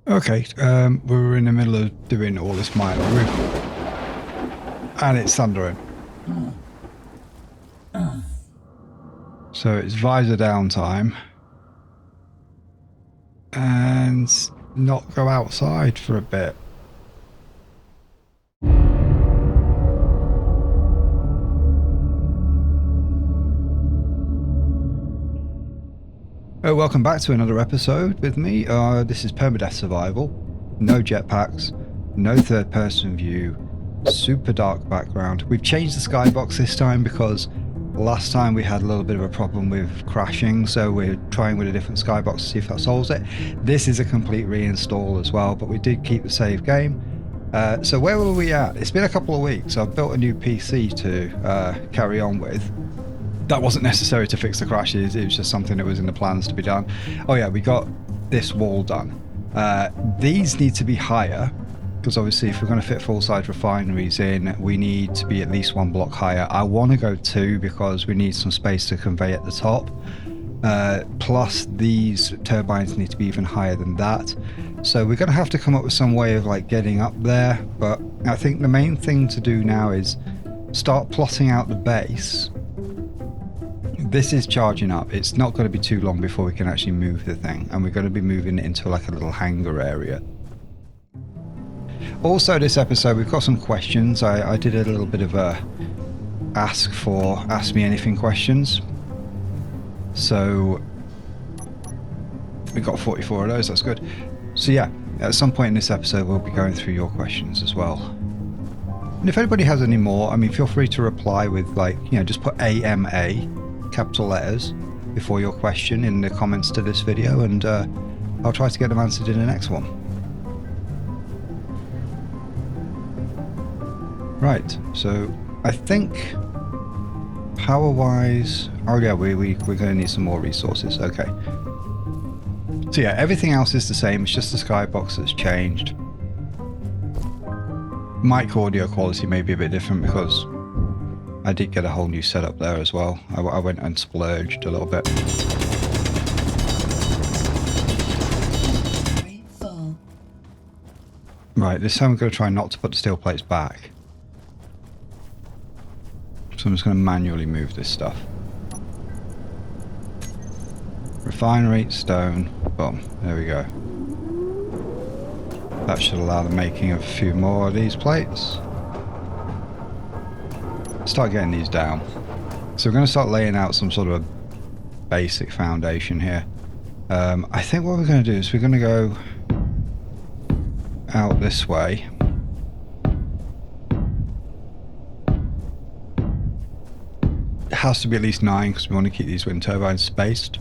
Okay, we were in the middle of doing all this minor roof, and it's thundering. So it's visor downtime, and not go outside for a bit. Welcome back to another episode with me. This is Permadeath Survival. No jetpacks, no third-person view, super dark background. We've changed the skybox this time because last time we had a little bit of a problem with crashing, so we're trying with a different skybox to see if that solves it. This is a complete reinstall as well, but we did keep the save game. So where were we at? It's been a couple of weeks. I've built a new PC to carry on with. That wasn't necessary to fix the crashes, it was just something that was in the plans to be done. Oh yeah, we got this wall done. These need to be higher, because obviously if we're going to fit full-size refineries in, we need to be at least one block higher. I want to go two because we need some space to convey at the top. Plus these turbines need to be even higher than that. So we're going to have to come up with some way of like getting up there, but I think the main thing to do now is start plotting out the base. This is charging up. It's not going to be too long before we can actually move the thing, and we're going to be moving it into like a little hangar area. Also this episode we've got some questions. I did a little bit of a ask me anything questions. So we got 44 of those, that's good. So yeah, at some point in this episode we'll be going through your questions as well. And if anybody has any more, I mean, feel free to reply with like, you know, just put AMA, capital letters, before your question in the comments to this video, and I'll try to get them answered in the next one. Right, so I think power-wise, oh yeah, we're going to need some more resources, okay. So yeah, everything else is the same, it's just the skybox that's changed. Mic audio quality may be a bit different because I did get a whole new setup there as well. I went and splurged a little bit. Right, this time I'm going to try not to put the steel plates back. So I'm just going to manually move this stuff. Refinery, stone, boom, there we go. That should allow the making of a few more of these plates. Start getting these down. So we're going to start laying out some sort of a basic foundation here. I think what we're going to do is we're going to go out this way. It has to be at least 9 because we want to keep these wind turbines spaced.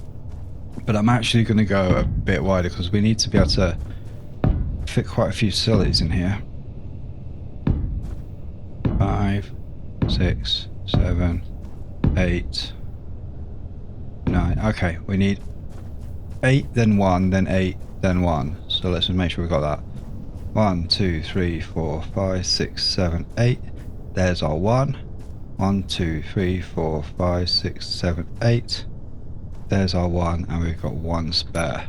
But I'm actually going to go a bit wider because we need to be able to fit quite a few facilities in here. 5, 6, 7, 8, 9. Okay, we need 8, then 1, then 8, then 1. So let's just make sure we've got that. 1, 2, 3, 4, 5, 6, 7, 8. There's our 1. 1, 2, 3, 4, 5, 6, 7, 8. There's our 1, and we've got 1 spare.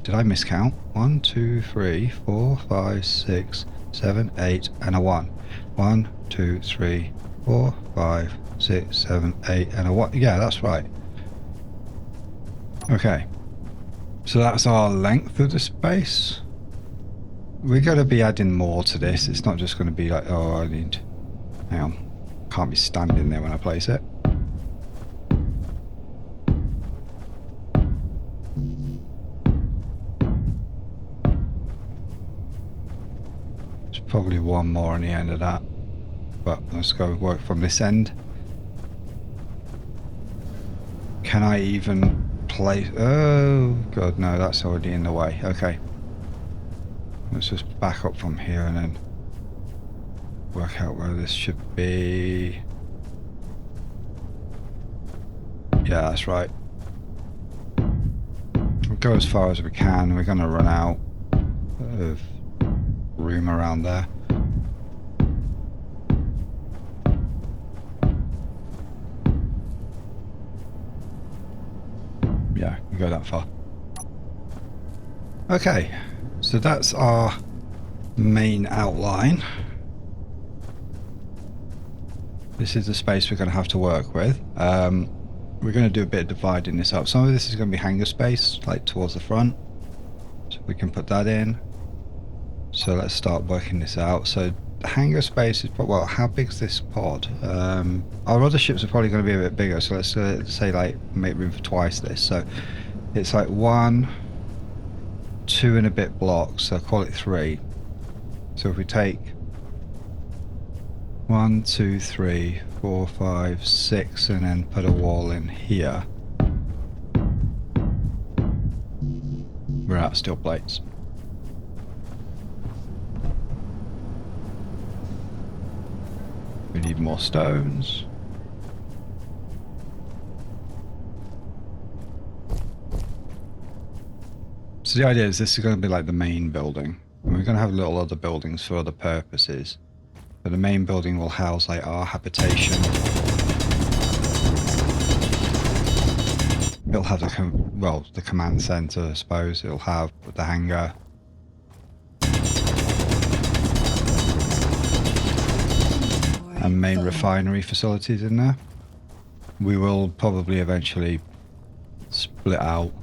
Did I miscount? 1, 2, 3, 4, 5, 6, 7, 8, and a 1. 1, 2, 3, 4, 5, 6, 7, 8, and a 1. Yeah, that's right. Okay. So that's our length of the space. We're going to be adding more to this. It's not just going to be like, oh, I need... Hang on. Can't be standing there when I place it. Probably one more on the end of that, but let's go work from this end. Can I even place? Oh god, no, that's already in the way. Okay, let's just back up from here and then work out where this should be. Yeah, that's right. We'll go as far as we can. We're going to run out of room around there. Yeah, we go that far. Okay, so that's our main outline. This is the space we're going to have to work with. We're going to do a bit of dividing this up. Some of this is going to be hangar space, like towards the front. So we can put that in. So let's start working this out. So the hangar space is, well, how big is this pod? Our other ships are probably going to be a bit bigger. So let's say like make room for twice this. So it's like 1, 2 and a bit blocks. So call it 3. So if we take 1, 2, 3, 4, 5, 6, and then put a wall in here, we're out of steel plates. We need more stones. So the idea is this is going to be like the main building. And we're going to have little other buildings for other purposes. But the main building will house like our habitation. It'll have the command center, I suppose. It'll have the hangar. And main refinery facilities in there. We will probably eventually split out.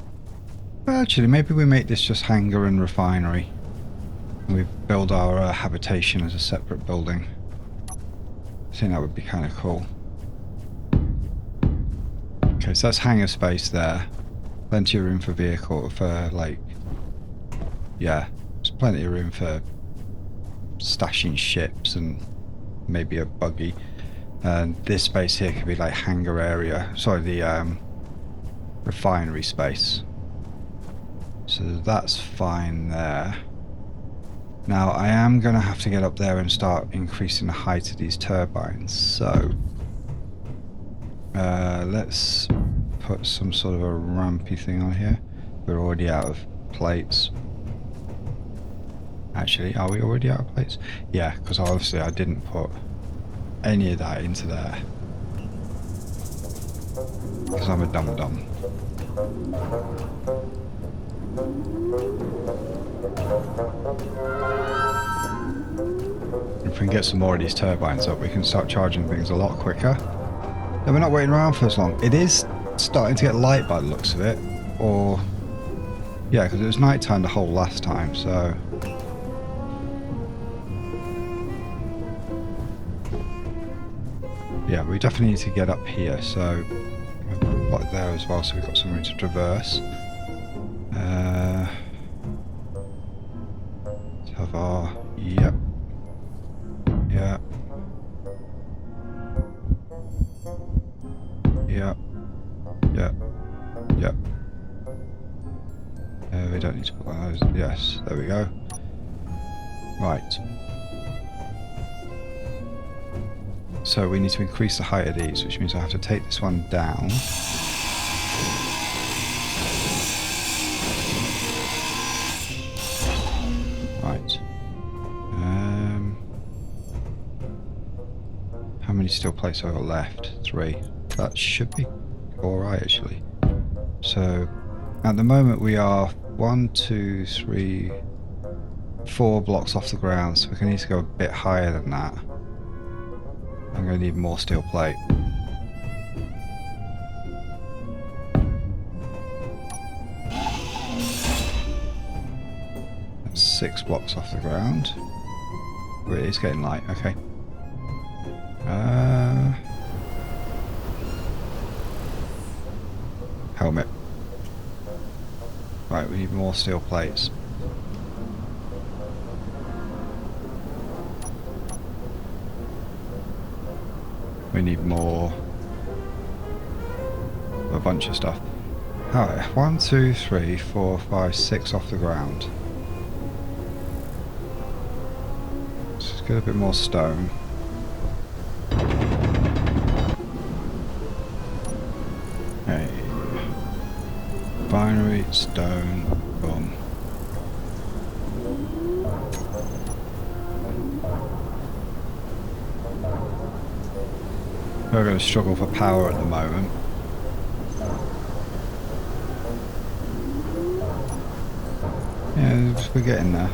Well, actually, maybe we make this just hangar and refinery. And we build our habitation as a separate building. I think that would be kind of cool. Okay, so that's hangar space there. Plenty of room for vehicle, for like, yeah, there's plenty of room for stashing ships and maybe a buggy. And this space here could be like hangar area. Sorry, the refinery space. So that's fine there. Now I am going to have to get up there and start increasing the height of these turbines. So let's put some sort of a rampy thing on here. We're already out of plates. Actually, are we already out of plates? Yeah, because obviously I didn't put any of that into there. Because I'm a dum-dum. If we can get some more of these turbines up, we can start charging things a lot quicker. Then we're not waiting around for as long. It is starting to get light by the looks of it. Or, yeah, because it was nighttime the whole last time, so... yeah, we definitely need to get up here, so... we've got a block there as well, so we've got some room to traverse. Let's have our... yep. Yeah. Yeah. Yeah. Yeah. We don't need to put those. Yes, there we go. Right. So we need to increase the height of these, which means I have to take this one down. Right. How many steel plates have I got left? 3. That should be alright actually. So at the moment we are 1, 2, 3, 4 blocks off the ground, so we're going to need to go a bit higher than that. I'm going to need more steel plate. That's 6 blocks off the ground. Oh, it is getting light, okay. Helmet. Right, we need more steel plates. We need more. A bunch of stuff. Alright, 1, 2, 3, 4, 5, 6 off the ground. Let's get a bit more stone. Okay. Binary, stone, boom. We're going to struggle for power at the moment. Yeah, we're getting there.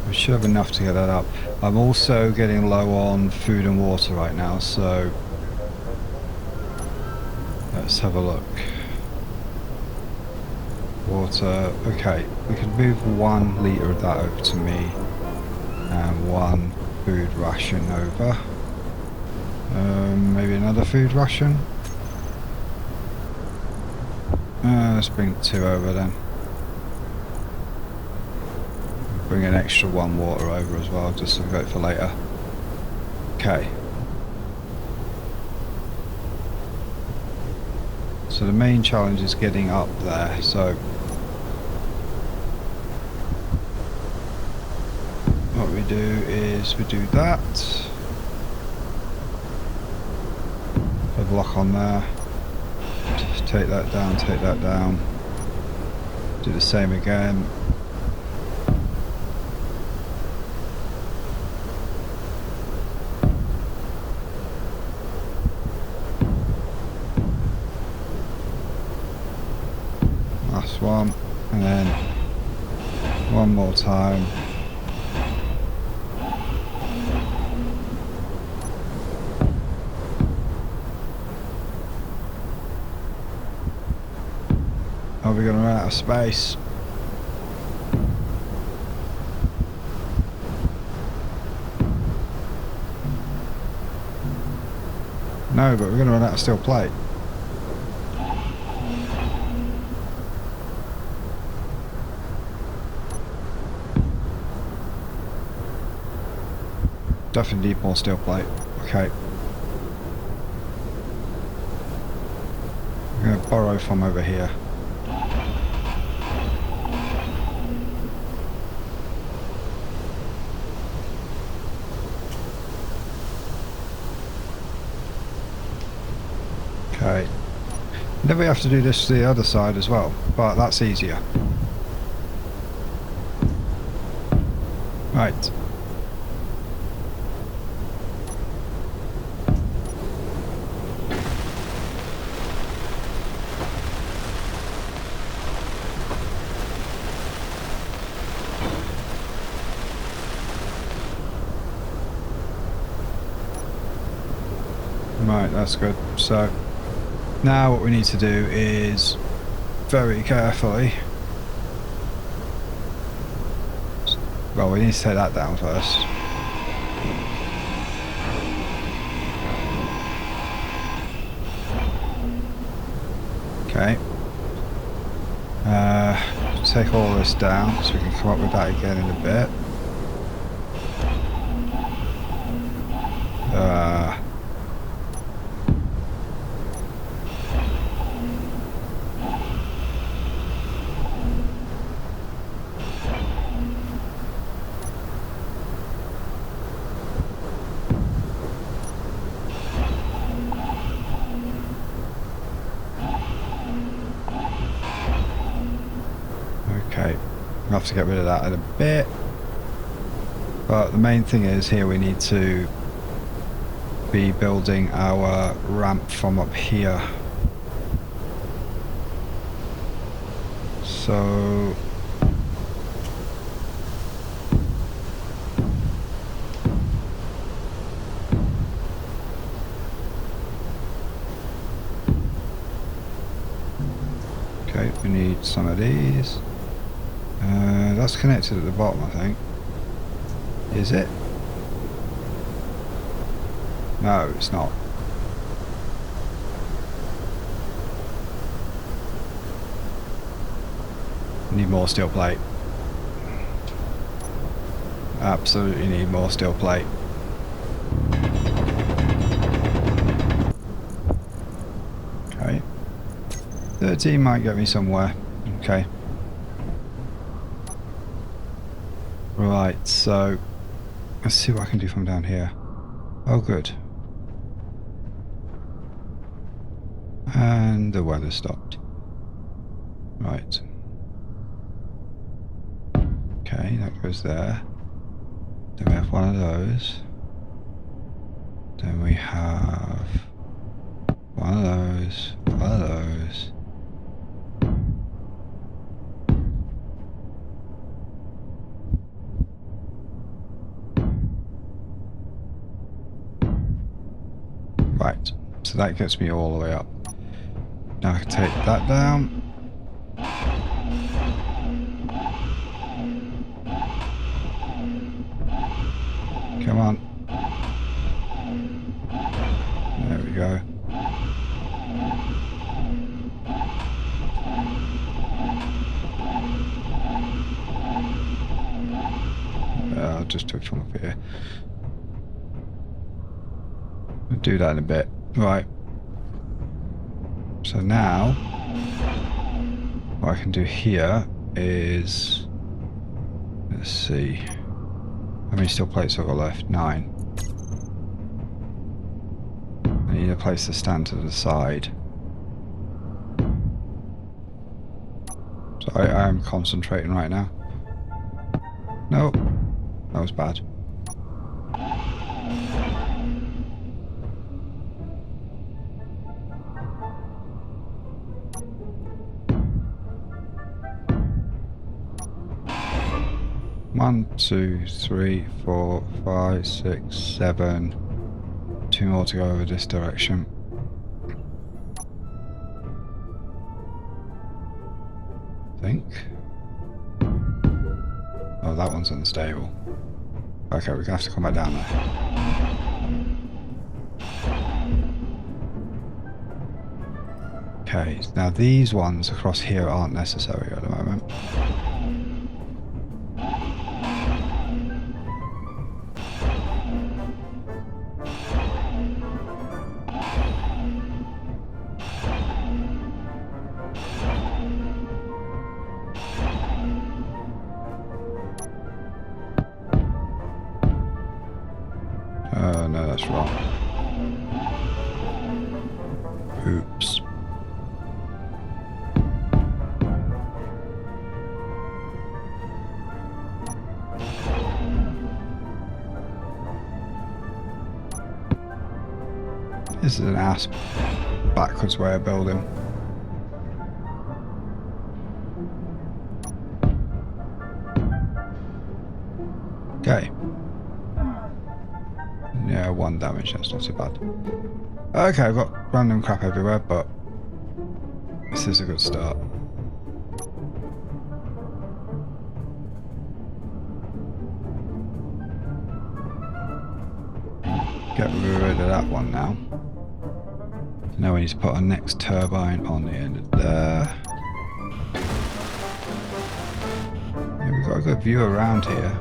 We should have enough to get that up. I'm also getting low on food and water right now, so let's have a look. Water, okay, we can move 1 litre of that over to me and 1 food ration over. Maybe another food ration? Let's bring 2 over then. Bring an extra 1 water over as well, just so we've got it for later. Okay. So the main challenge is getting up there, so what we do is we do that. Put a block on there. Just take that down, take that down. Do the same again. Last one, and then one more time. Are we going to run out of space? No, but we're going to run out of steel plate. Definitely need more steel plate. Okay. I'm going to borrow from over here. Okay. Then we have to do this to the other side as well, but that's easier. Right. Right, that's good. So now what we need to do is very carefully, well, we need to take that down first. Okay. Take all this down so we can come up with that again in a bit. Okay, we'll have to get rid of that in a bit. But the main thing is here we need to be building our ramp from up here. So okay, we need some of these. That's connected at the bottom, I think. Is it? No, it's not. Need more steel plate. Absolutely need more steel plate. Okay. 13 might get me somewhere. Okay. Right, so let's see what I can do from down here. Oh, good. And the weather stopped. Right. Okay, that goes there. Then we have one of those. Then we have one of those, one of those. So that gets me all the way up. Now I can take that down. Come on. There we go. I'll just do it from up here. I'll do that in a bit. Right. So now, what I can do here is, let's see, how many steel plates have I got left? 9. I need a place to stand to the side. So I am concentrating right now. No, that was bad. One, 2, 3, 4, 5, 6, 7. 2 more to go over this direction. I think. Oh, that one's unstable. Okay, we're gonna have to come back down there. Okay, now these ones across here aren't necessary at the moment. No, that's wrong. Oops. This is an ass backwards way of building. Okay. Yeah, 1 damage, that's not too bad. Okay, I've got random crap everywhere, but this is a good start. Get rid of that one now. Now we need to put our next turbine on the end of there. Yeah, we've got a good view around here.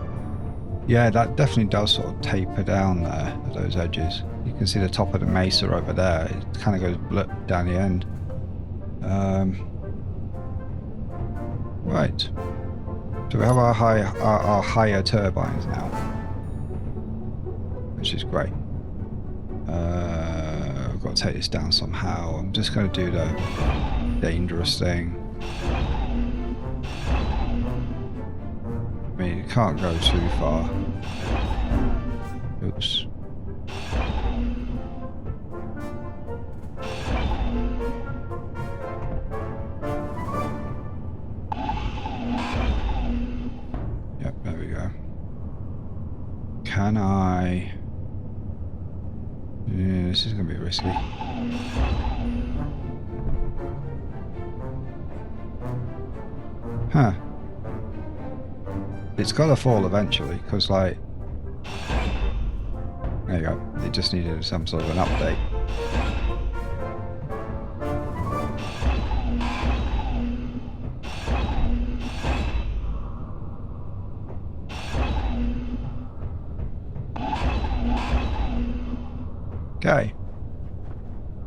Yeah, that definitely does sort of taper down there at those edges. You can see the top of the mesa over there. It kind of goes blip down the end. Right. So we have our higher turbines now, which is great. I've got to take this down somehow. I'm just going to do the dangerous thing. I mean, it can't go too far. Oops. Yep, there we go. Can I... Yeah, this is going to be risky. Huh. It's got to fall eventually, because, like... There you go. It just needed some sort of an update. Okay.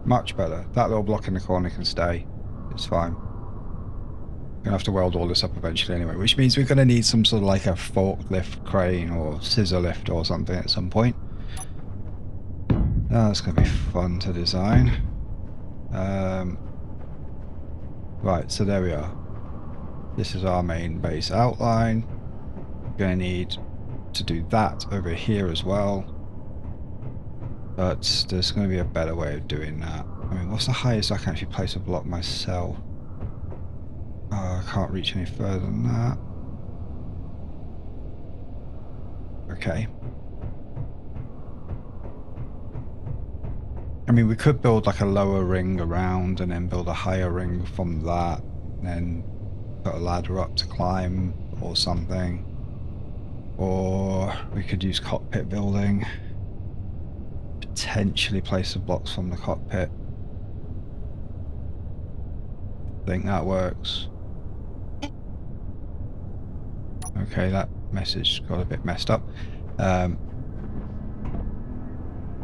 Much better. That little block in the corner can stay. It's fine. We're going to have to weld all this up eventually anyway, which means we're going to need some sort of like a forklift crane or scissor lift or something at some point. Oh, that's going to be fun to design. Right, so there we are. This is our main base outline. We're going to need to do that over here as well. But there's going to be a better way of doing that. I mean, what's the highest I can actually place a block myself? I can't reach any further than that. Okay. I mean, we could build like a lower ring around and then build a higher ring from that, and then put a ladder up to climb or something. Or we could use cockpit building. Potentially place the blocks from the cockpit. I think that works. Okay, that message got a bit messed up.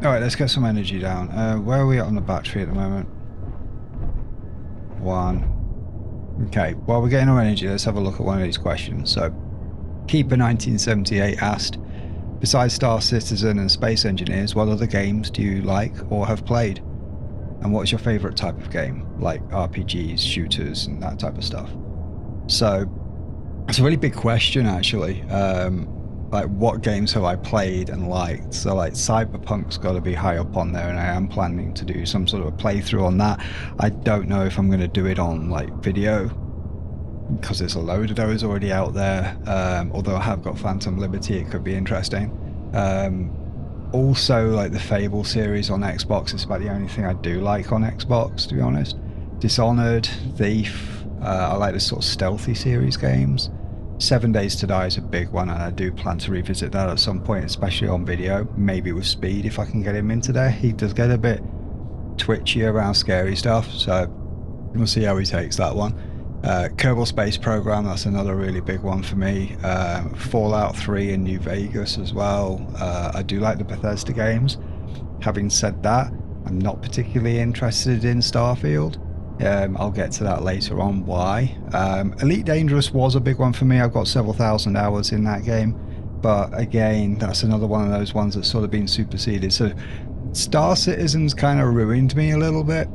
Alright, let's get some energy down. Where are we at on the battery at the moment? 1. Okay, while we're getting our energy, let's have a look at one of these questions. So, Keeper1978 asked, besides Star Citizen and Space Engineers, what other games do you like or have played? And what's your favourite type of game? Like RPGs, shooters, and that type of stuff. So, it's a really big question, actually. Like, what games have I played and liked? So, like, Cyberpunk's got to be high up on there, and I am planning to do some sort of a playthrough on that. I don't know if I'm going to do it on, like, video, because there's a load of those already out there. Although I have got Phantom Liberty, it could be interesting. Also, like, the Fable series on Xbox is about the only thing I do like on Xbox, to be honest. Dishonored, Thief, I like the sort of stealthy series games. 7 Days to Die is a big one, and I do plan to revisit that at some point, especially on video, maybe with Speed if I can get him in today. He does get a bit twitchy around scary stuff, so we'll see how he takes that one. Kerbal Space Program, that's another really big one for me. Fallout 3 in New Vegas as well. I do like the Bethesda games. Having said that, I'm not particularly interested in Starfield. I'll get to that later on why. Elite Dangerous was a big one for me. I've got several thousand hours in that game, but again, that's another one of those ones that's sort of been superseded. So Star Citizen's kind of ruined me a little bit.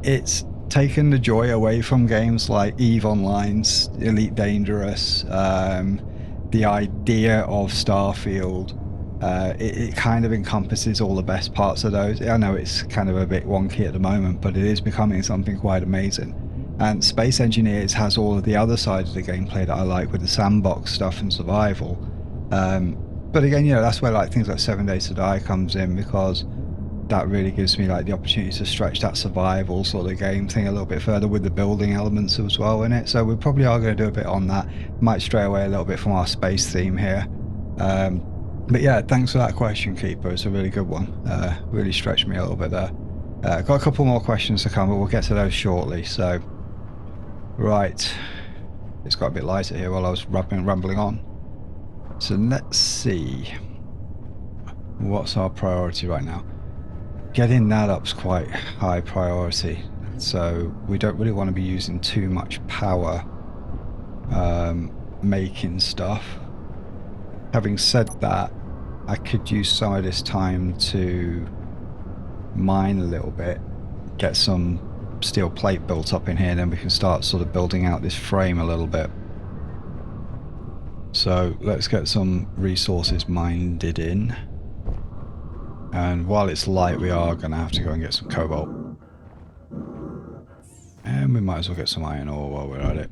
It's taken the joy away from games like EVE Online's Elite Dangerous. The idea of Starfield, it kind of encompasses all the best parts of those. I know it's kind of a bit wonky at the moment, but it is becoming something quite amazing. And Space Engineers has all of the other sides of the gameplay that I like, with the sandbox stuff and survival. But again, you know, that's where like things like 7 Days to Die comes in, because that really gives me like the opportunity to stretch that survival sort of game thing a little bit further, with the building elements as well in it. So we probably are going to do a bit on that. Might stray away a little bit from our space theme here. But yeah, thanks for that question, Keeper. It's a really good one. Really stretched me a little bit there. Got a couple more questions to come, but we'll get to those shortly. So, right. It's got a bit lighter here while I was rambling on. So let's see. What's our priority right now? Getting that up's quite high priority. So we don't really want to be using too much power making stuff. Having said that, I could use some of this time to mine a little bit, get some steel plate built up in here, and then we can start sort of building out this frame a little bit. So let's get some resources mined in. And while it's light, we are going to have to go and get some cobalt. And we might as well get some iron ore while we're at it.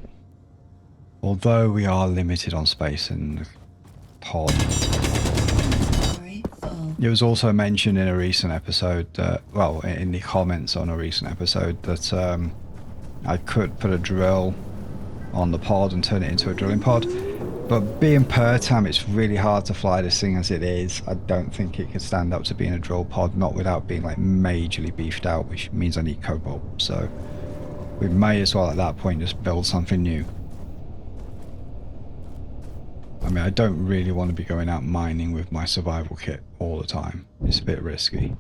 Although we are limited on space in the pod. It was also mentioned in a recent episode that, well, in the comments on a recent episode, that I could put a drill on the pod and turn it into a drilling pod. But being Pertam, it's really hard to fly this thing as it is. I don't think it could stand up to being a drill pod, not without being like majorly beefed out, which means I need cobalt. So we may as well at that point just build something new. I mean, I don't really want to be going out mining with my survival kit all the time. It's a bit risky.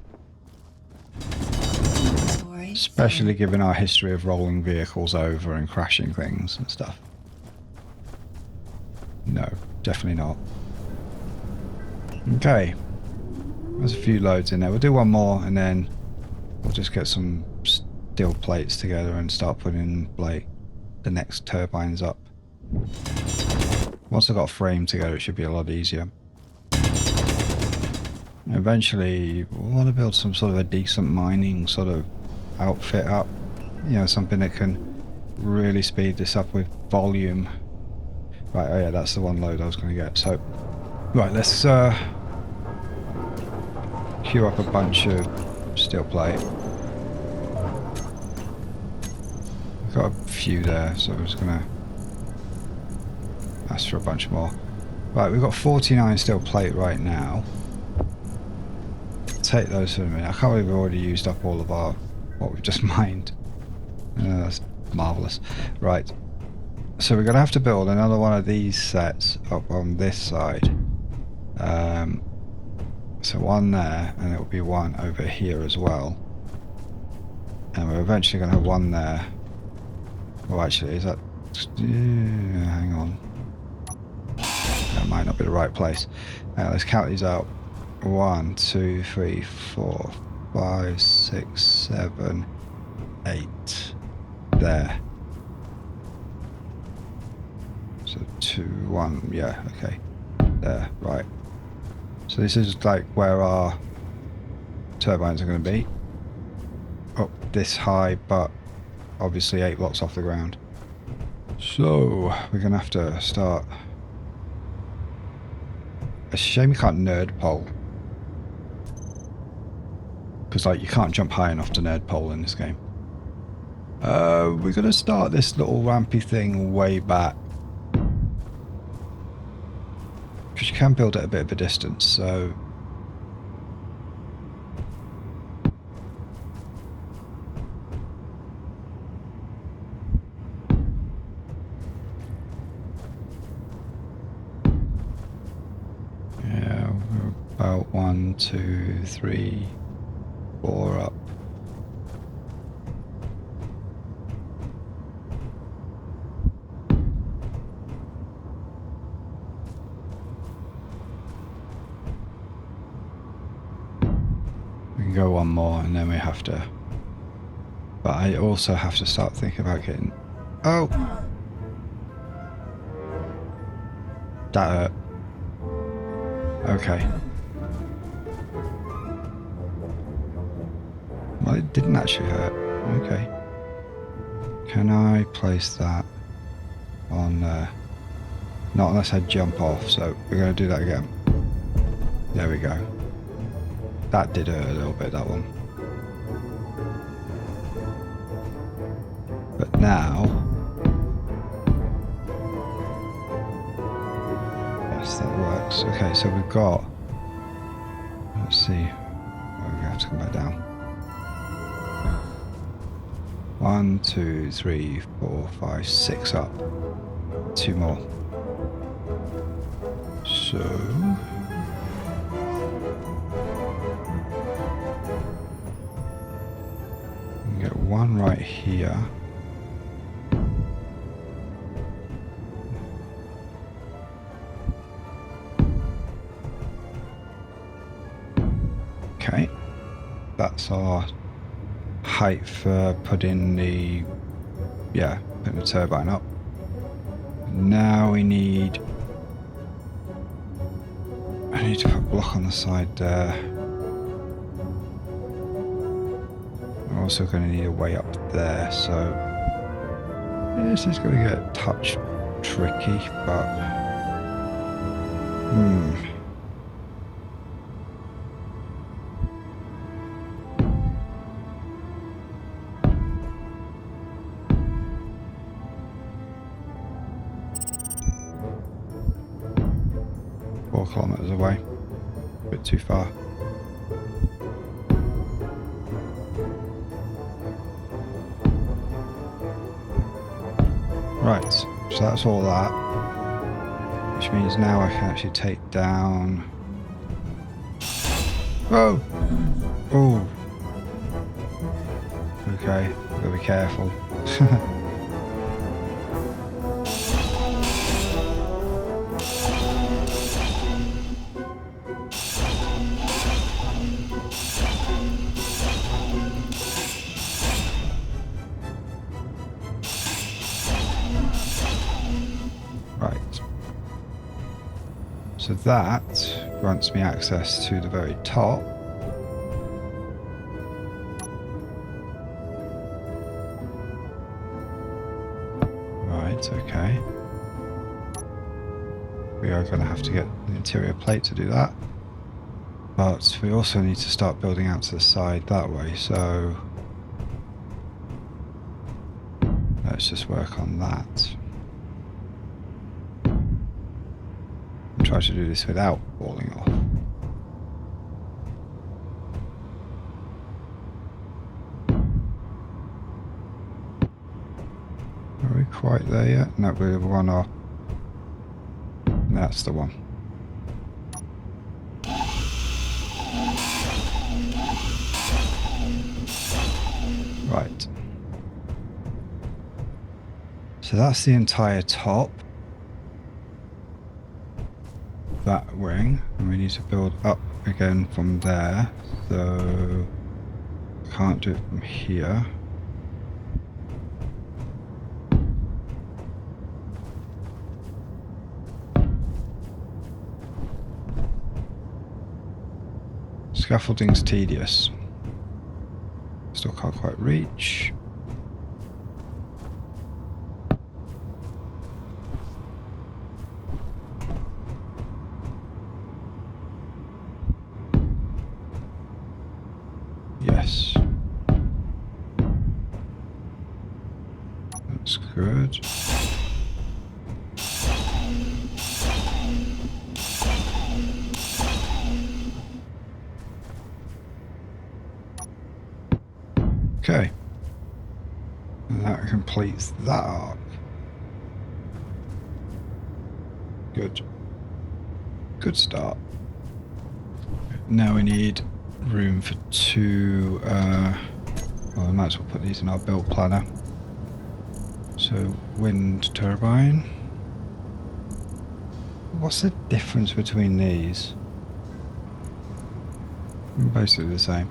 Especially given our history of rolling vehicles over and crashing things and stuff. No, definitely not. Okay. There's a few loads in there. We'll do one more and then we'll just get some steel plates together and start putting like the next turbines up. Once I've got a frame together, it should be a lot easier. Eventually, we'll want to build some sort of a decent mining sort of outfit up. You know, something that can really speed this up with volume. Right, oh yeah, that's the one load I was going to get. So, right, let's queue up a bunch of steel plate. I've got a few there, so I'm just gonna ask for a bunch more. Right, we've got 49 steel plate right now. Take those for a minute. I can't believe we've already used up all of our what we've just mined. That's marvellous. Right. So we're going to have to build another one of these sets up on this side. So one there, and it will be one over here as well. And we're eventually going to have one there. Oh, actually, is that... hang on. That might not be the right place. Let's count these out. 1, 2, 3, 4, 5, 6, 7, 8. There. So 2, 1, yeah, okay. There, right. So this is like where our turbines are going to be. Up this high, but obviously 8 blocks off the ground. So we're going to have to start. It's a shame you can't nerd pole. Because like you can't jump high enough to nerd pole in this game. We're going to start this little rampy thing way back. Because you can build at a bit of a distance, so... yeah, we're about 1, 2, 3, 4 up. Go one more and then we have to, but I also have to start thinking about getting, oh, that hurt. Okay, well it didn't actually hurt. Okay, can I place that on not unless I jump off, so we're going to do that again. There we go. That did hurt a little bit, that one. But now... yes, that works. Okay, so we've got... let's see. Oh, we're going to have to come back down. 1, 2, 3, 4, 5, 6 up. 2 more. So... get one right here. Okay, that's our height for putting the putting the turbine up. Now I need to put a block on the side there. Also going to need a way up there, so this is going to get a touch tricky, but 4 kilometers away, a bit too far. Right, so that's all that, which means now I can actually take down... oh! Oh! Okay, gotta be careful. So that grants me access to the very top. Right, okay. We are going to have to get the interior plate to do that. But we also need to start building out to the side that way, so let's just work on that. And try to do this without falling off. Are we quite there yet? No, we're one off. That's the one. Right. So that's the entire top. That wing. And we need to build up again from there. So can't do it from here. Scaffolding's tedious. Still can't quite reach. Yes. That's good. Okay. And that completes that arc. Good. Good start. Now we need room for two, well, I might as well put these in our build planner. So, wind turbine. What's the difference between these? Basically the same.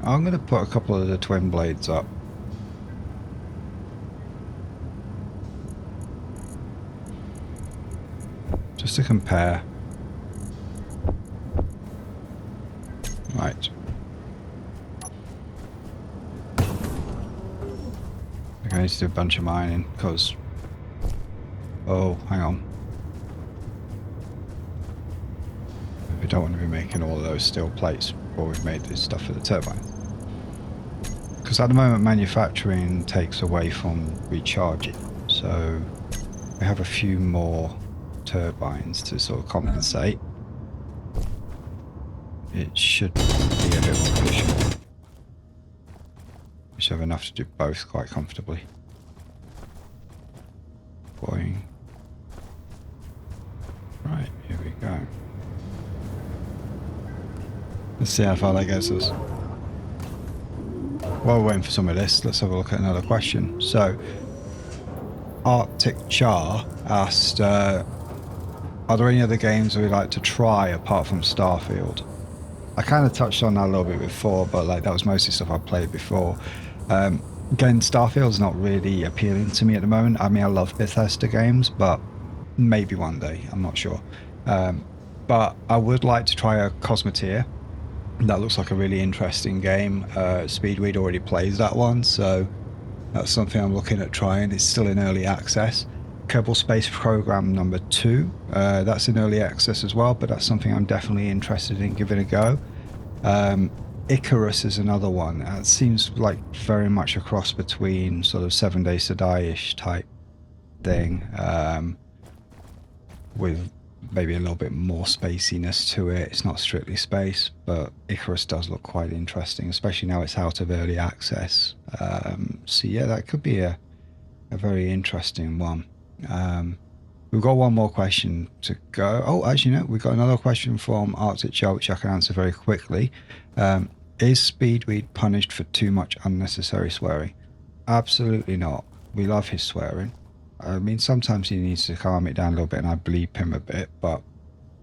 I'm going to put a couple of the twin blades up. Just to compare. Right. I need to do a bunch of mining because... Oh, hang on. We don't want to be making all of those steel plates before we've made this stuff for the turbine. Because at the moment manufacturing takes away from recharging. So we have a few more turbines to sort of compensate. It should be a bit more efficient. We should have enough to do both quite comfortably. Boing. Right, here we go. Let's see how far that gets us. While we're waiting for some of this, let's have a look at another question. So, Arctic Char asked, are there any other games we'd like to try apart from Starfield? I kind of touched on that a little bit before, but like that was mostly stuff I've played before. Again, Starfield's not really appealing to me at the moment. I mean, I love Bethesda games, but maybe one day, I'm not sure. But I would like to try a Cosmoteer. That looks like a really interesting game. Speedweed already plays that one, so that's something I'm looking at trying. It's still in early access. Kerbal Space Program number 2, that's in early access as well, but that's something I'm definitely interested in giving a go. Icarus is another one. It seems like very much a cross between sort of 7 Days to Die-ish type thing, with maybe a little bit more spaciness to it. It's not strictly space, but Icarus does look quite interesting, especially now it's out of early access. So yeah, that could be a very interesting one. We've got one more question to go. Oh, actually no, we've got another question from Arctic Joe, which I can answer very quickly. Is Speedweed punished for too much unnecessary swearing? Absolutely not. We love his swearing. I mean, sometimes he needs to calm it down a little bit and I bleep him a bit, but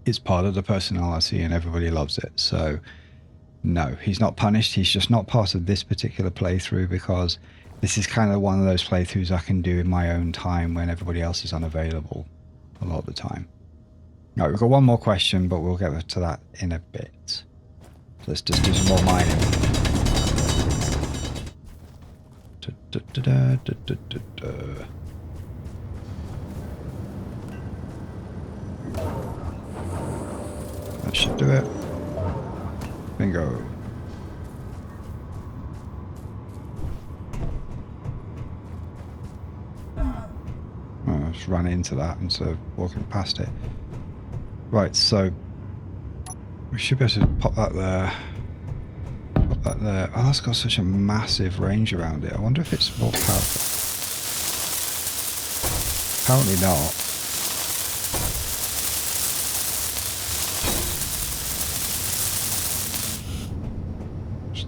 it's part of the personality and everybody loves it. So no, he's not punished. He's just not part of this particular playthrough because this is kind of one of those playthroughs I can do in my own time when everybody else is unavailable a lot of the time. Right, we've got one more question, but we'll get to that in a bit. So let's just do some more mining. That should do it. Bingo. Oh, I just ran into that instead of walking past it. Right, so we should be able to pop that there. Pop that there. Oh, that's got such a massive range around it. I wonder if it's more powerful. Apparently not.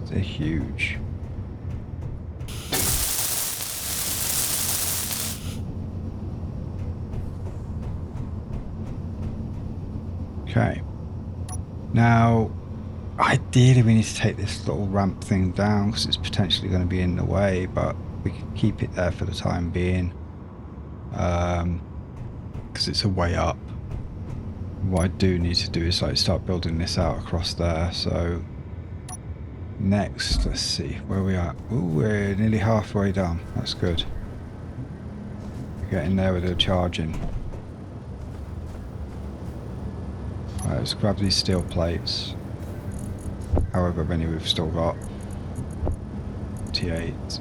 They're huge. Okay. Now, ideally we need to take this little ramp thing down because it's potentially going to be in the way, but we can keep it there for the time being. Because it's a way up. What I do need to do is like start building this out across there. So next, let's see where we are. Ooh, we're nearly halfway done. That's good. We're getting there with the charging. Right, let's grab these steel plates. However many we've still got. T8.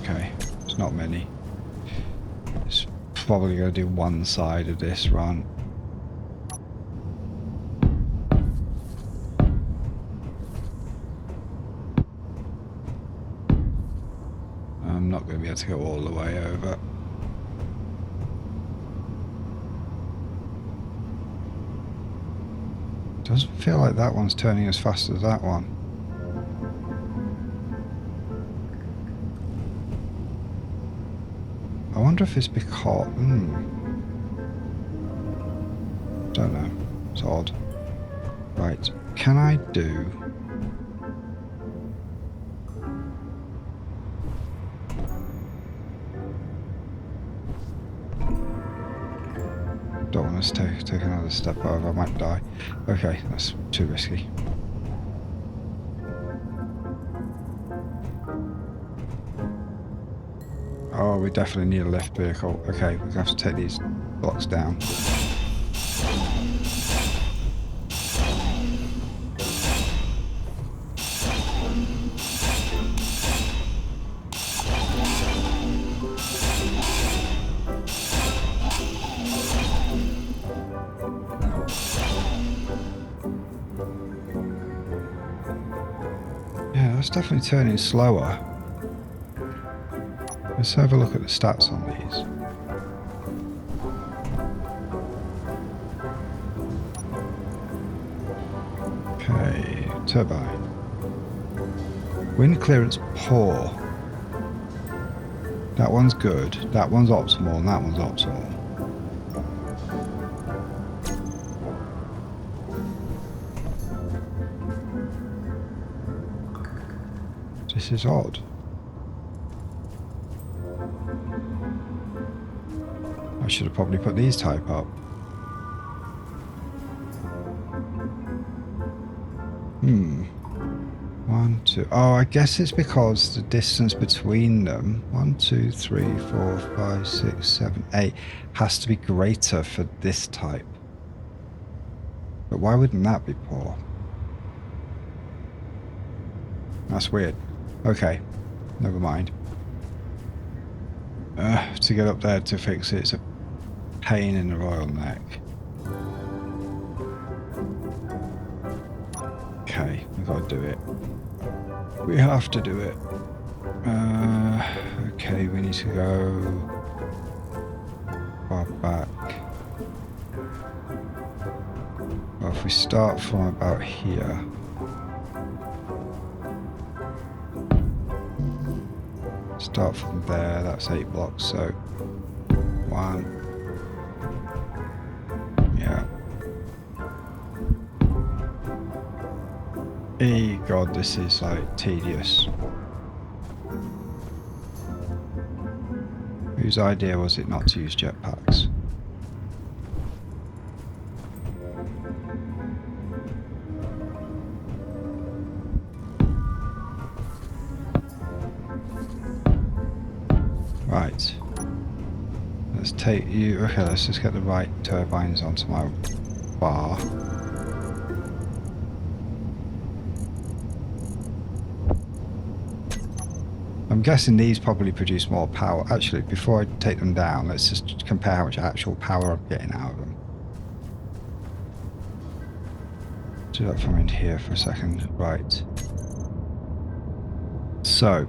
Okay, it's not many. It's probably going to do one side of this run. I'm not going to be able to go all the way over. Doesn't feel like that one's turning as fast as that one. I wonder if it's because... Don't know. It's odd. Right. Can I do... Don't want us to take another step over. I might die. Okay, that's too risky. Oh, we definitely need a lift vehicle. Okay, we're going to have to take these blocks down. Yeah, that's definitely turning slower. Let's have a look at the stats on these. Okay, turbine. Wind clearance poor. That one's good, that one's optimal, and that one's optimal. This is odd. I should have probably put these type up. One, two. Oh, I guess it's because the distance between them, 1, 2, 3, 4, 5, 6, 7, 8, has to be greater for this type. But why wouldn't that be poor? That's weird. Okay, never mind. To get up there to fix it, it's a pain in the royal neck. Okay, we've got to do it. We have to do it. Okay, we need to go far back. Well, if we start from about here. Start from there, that's 8 blocks, so 1. Yeah. Hey god, this is like tedious. Whose idea was it not to use jetpacks? Right. Let's take you... Okay, let's just get the right turbines onto my bar. I'm guessing these probably produce more power. Actually, before I take them down, let's just compare how much actual power I'm getting out of them. Do that from in here for a second. Right. So,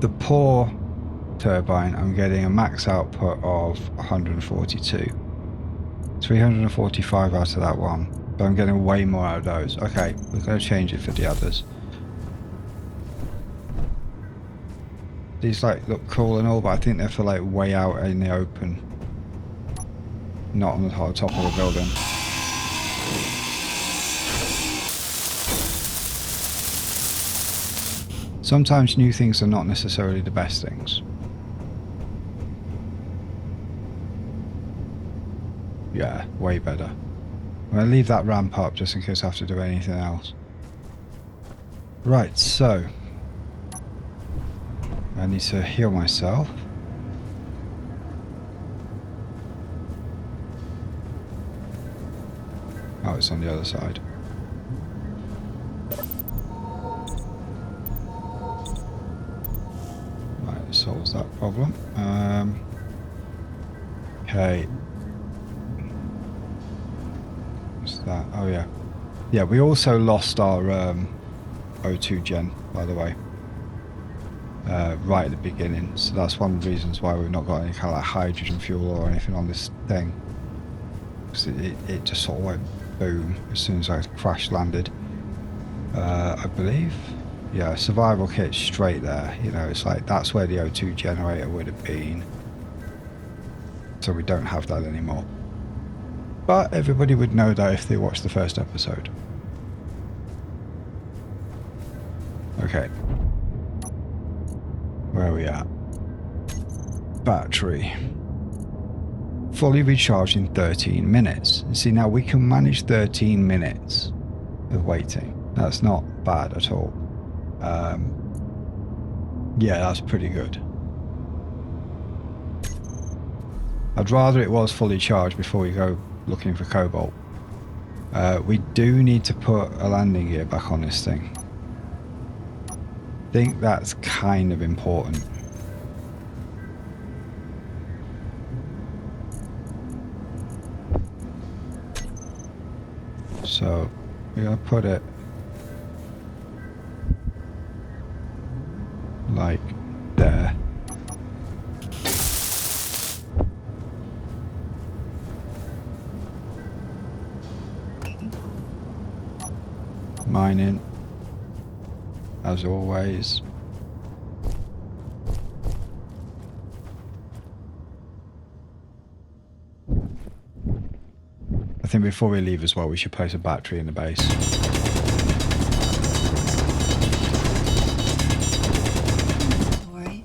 the poor turbine, I'm getting a max output of 142. 345 out of that one. But I'm getting way more out of those. Okay, we're going to change it for the others. These like look cool and all, but I think they're for like way out in the open. Not on the top of the building. Sometimes new things are not necessarily the best things. Yeah, way better. I'm going to leave that ramp up just in case I have to do anything else. Right, so I need to heal myself. Oh, it's on the other side. Right, solves that problem. Okay. What's that? Oh yeah. Yeah, we also lost our O2 gen, by the way. Right at the beginning, so that's one of the reasons why we've not got any kind of like hydrogen fuel or anything on this thing. Because it just sort of went boom as soon as I crash landed. I believe, yeah, survival kit straight there. You know, it's like that's where the O2 generator would have been. So we don't have that anymore. But everybody would know that if they watched the first episode. Okay. Where are we at? Battery. Fully recharged in 13 minutes. See, now we can manage 13 minutes of waiting. That's not bad at all. Yeah, that's pretty good. I'd rather it was fully charged before we go looking for cobalt. We do need to put a landing gear back on this thing. I think that's kind of important. So we're going to put it like there. Mining, as always. I think before we leave as well, we should place a battery in the base.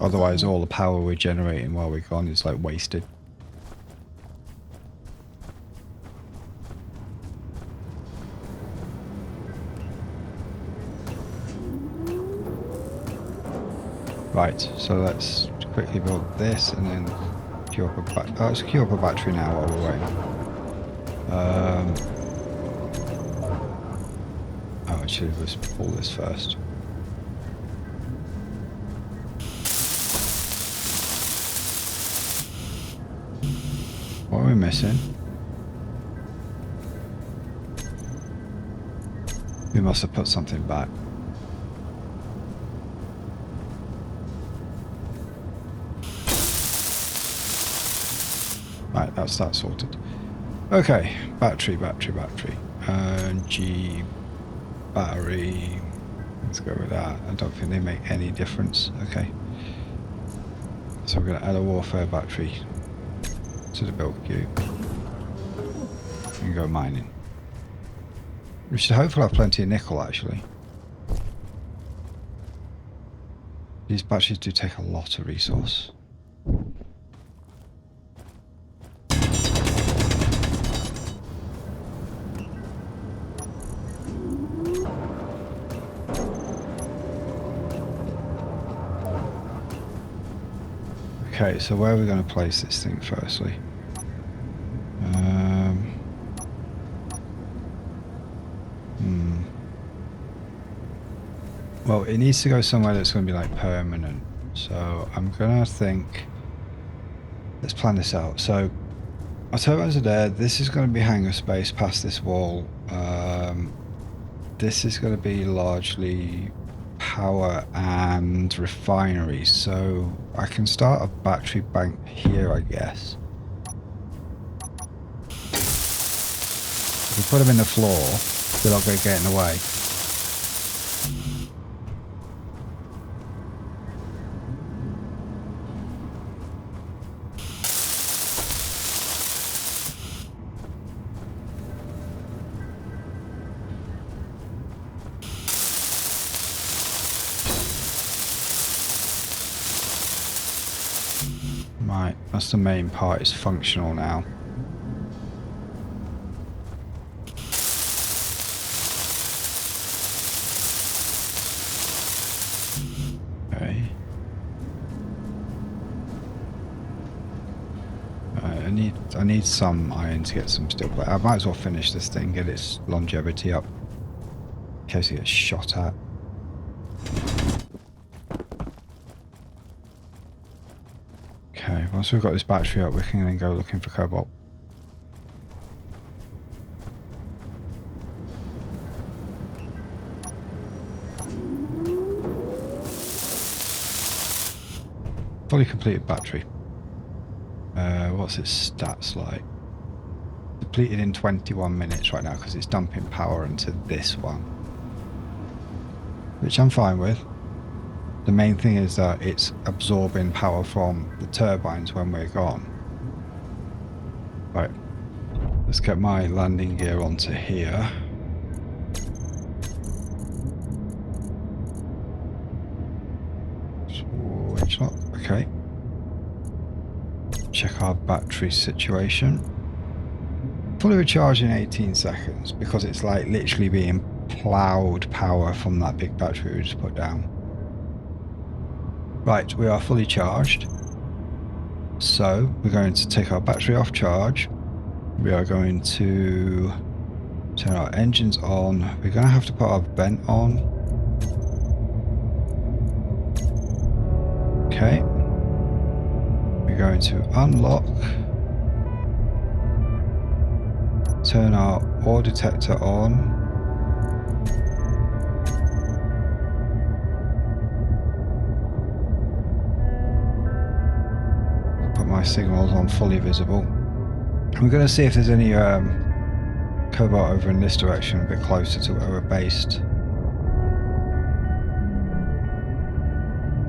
Otherwise, all the power we're generating while we're gone is like wasted. Right, so let's quickly build this and then queue up a battery. Oh, let's queue up a battery now while we're waiting. Oh, actually, let's pull this first. What are we missing? We must have put something back. Right, that's that sorted. Okay, battery. G battery. Let's go with that. I don't think they make any difference. Okay. So we're going to add a warfare battery to the build queue. And go mining. We should hopefully have plenty of nickel actually. These batteries do take a lot of resource. Okay, so where are we going to place this thing firstly? Well, it needs to go somewhere that's going to be like permanent. So I'm gonna think, let's plan this out. So our turbines are there. This is going to be hangar space past this wall. This is going to be largely power and refinery. So I can start a battery bank here, I guess. If we put them in the floor, they're not going to get in the way. Right, that's the main part, it's functional now. Okay. I need some iron to get some steel plate. I might as well finish this thing, get its longevity up in case it gets shot at. Okay, once we've got this battery up, we can then go looking for cobalt. Fully completed battery. What's its stats like? Depleted in 21 minutes right now because it's dumping power into this one, which I'm fine with. The main thing is that it's absorbing power from the turbines when we're gone. Right, let's get my landing gear onto here. Switch lock, okay. Check our battery situation. Fully recharged in 18 seconds because it's like literally being ploughed power from that big battery we just put down. Right, we are fully charged. So we're going to take our battery off charge. We are going to turn our engines on. We're going to have to put our vent on. Okay. We're going to unlock. Turn our ore detector on. Put my signals on fully visible. We're going to see if there's any cobalt over in this direction, a bit closer to where we're based.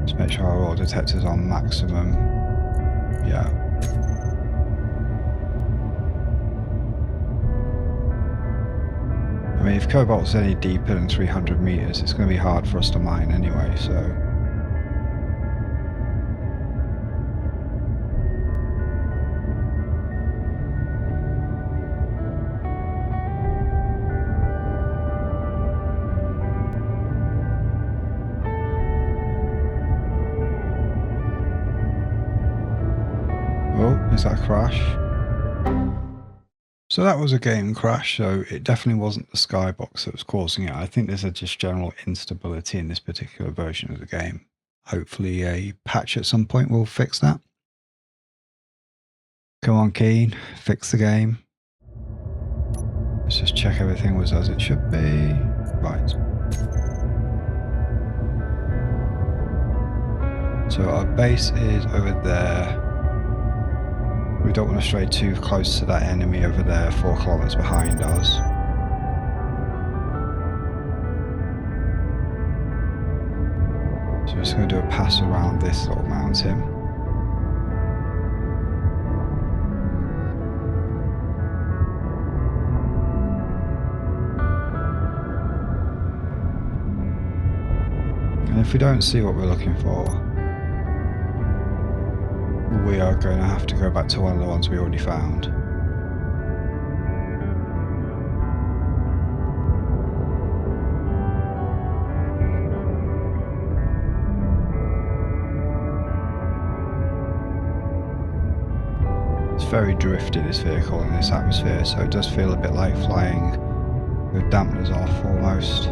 Let's make sure our ore detector's on maximum. Yeah. I mean, if cobalt's any deeper than 300 meters, it's going to be hard for us to mine anyway, so. Oh, is that a crash? So that was a game crash, so it definitely wasn't the skybox that was causing it. I think there's just general instability in this particular version of the game. Hopefully a patch at some point will fix that. Come on, Keen, fix the game. Let's just check everything was as it should be. Right. So our base is over there. We don't want to stray too close to that enemy over there, 4 kilometers behind us. So we're just going to do a pass around this little mountain. And if we don't see what we're looking for, we are going to have to go back to one of the ones we already found. It's very drifty, this vehicle, in this atmosphere, so it does feel a bit like flying with dampeners off almost.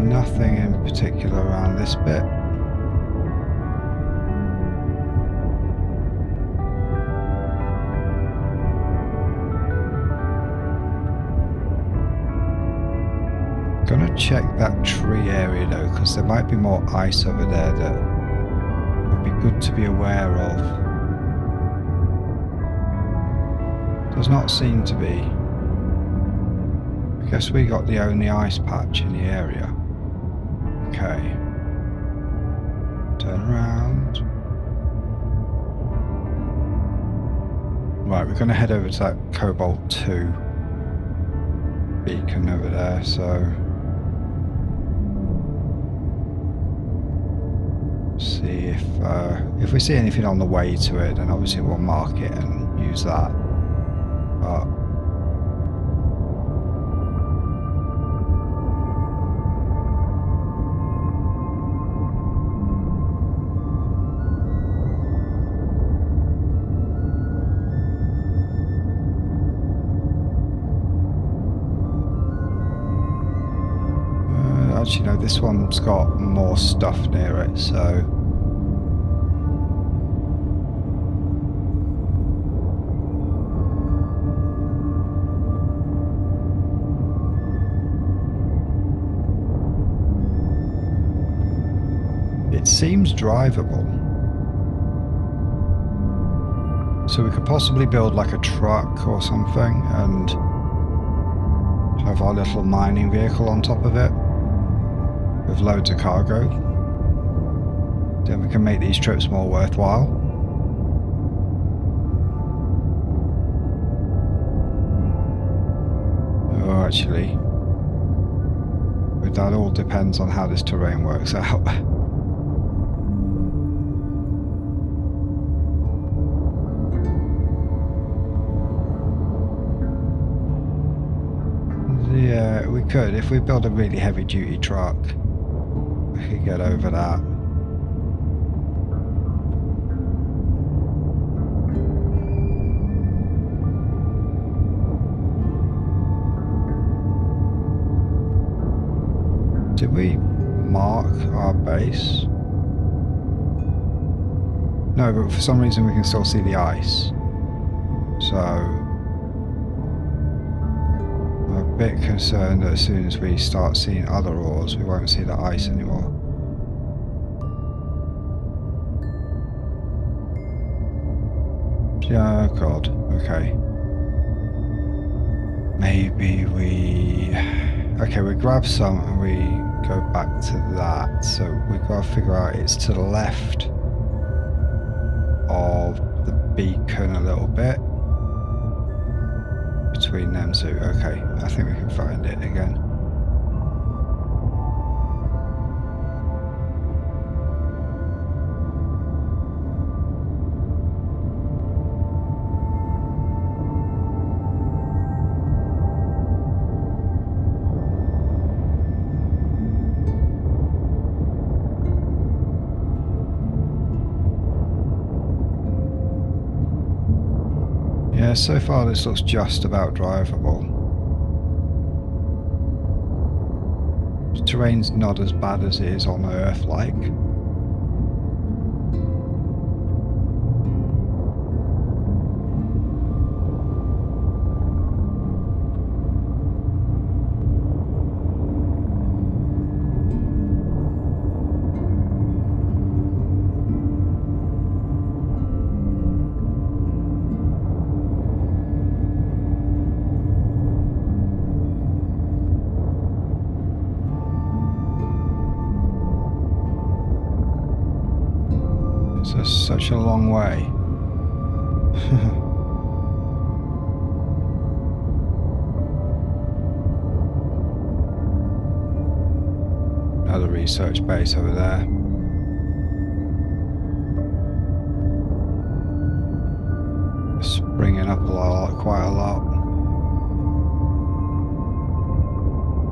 nothing in particular around this bit. Gonna check that tree area though, because there might be more ice over there that would be good to be aware of. Does not seem to be. I guess we got the only ice patch in the area. Okay. Turn around. Right, we're going to head over to that Cobalt 2 beacon over there, so... see if we see anything on the way to it, then obviously we'll mark it and use that. But actually no, this one's got more stuff near it, so it seems drivable. So we could possibly build like a truck or something and have our little mining vehicle on top of it with loads of cargo. Then we can make these trips more worthwhile. Oh, actually, that all depends on how this terrain works out. Yeah, we could. If we build a really heavy duty truck, we could get over that. Did we mark our base? No, but for some reason we can still see the ice. So I'm a bit concerned that as soon as we start seeing other ores, we won't see the ice anymore. Yeah, oh God, okay. Maybe we... Okay, we grab some and we go back to that. So we've got to figure out it's to the left of the beacon a little bit. Between them two. Okay, I think we can find it again. Yeah, so far this looks just about drivable. The terrain's not as bad as it is on Earth, like. It's such a long way. Another research base over there. Springing up a lot, quite a lot.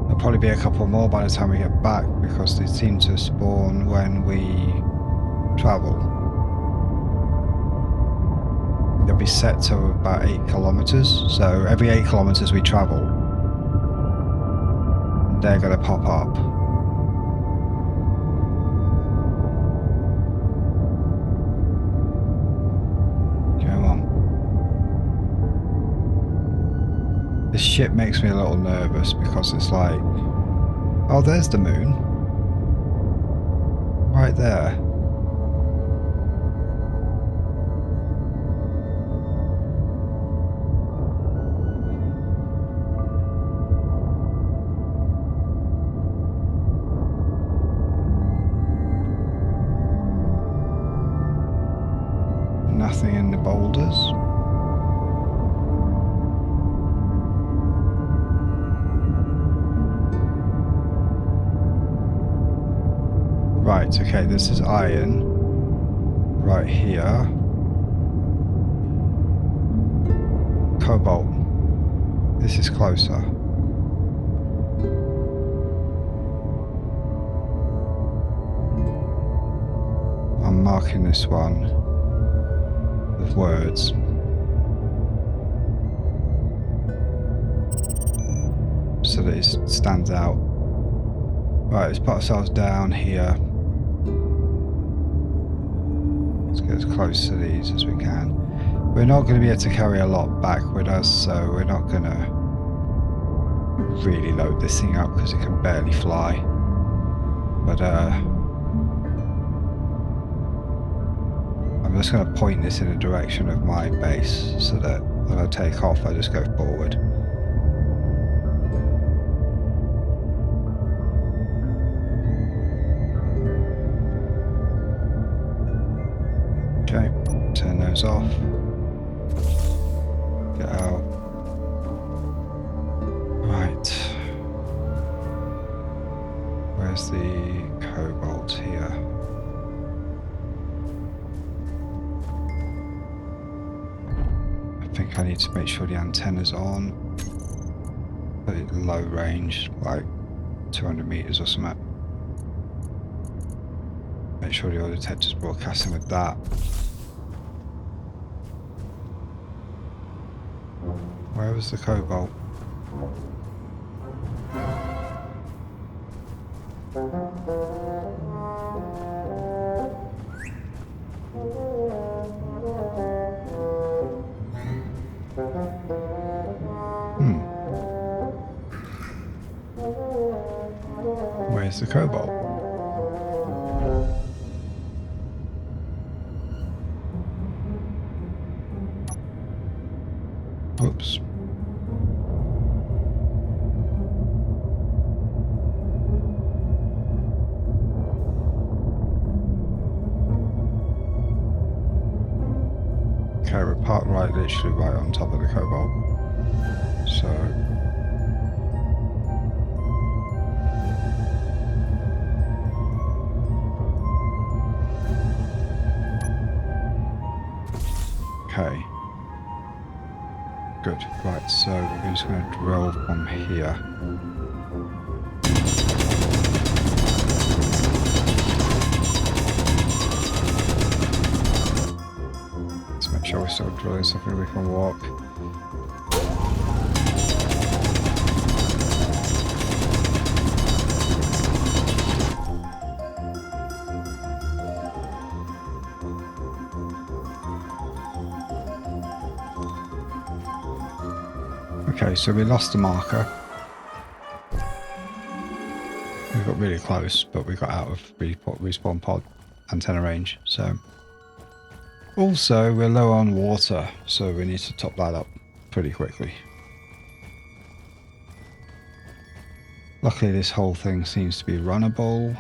There'll probably be a couple more by the time we get back because they seem to spawn when we travel. They'll be set to about 8 kilometers, so every 8 kilometers we travel, they're going to pop up. ship makes me a little nervous because it's like, oh, there's the moon. Right there. Nothing in the boulders. Right, okay, this is iron. Right here. Cobalt. This is closer. I'm marking this one with words. So that it stands out. Right, let's put ourselves down here. Let's get as close to these as we can. We're not going to be able to carry a lot back with us, so we're not going to really load this thing up because it can barely fly. But I'm just going to point this in the direction of my base so that when I take off I just go forward. Okay, turn those off. Get out. Right. Where's the cobalt here? I think I need to make sure the antenna's on. Put it low range, like 200 meters or something. Make sure the audio detector's broadcasting with that. Where was the cobalt? Where's the cobalt? Oops. Okay, we're parked literally right on top of the cobalt. So okay. Good. Right, so we're just going to drill from here. Let's make sure we start drilling something we can walk. Okay, so we lost the marker. We got really close, but we got out of respawn pod antenna range. So also we're low on water, so we need to top that up pretty quickly. Luckily this whole thing seems to be runnable.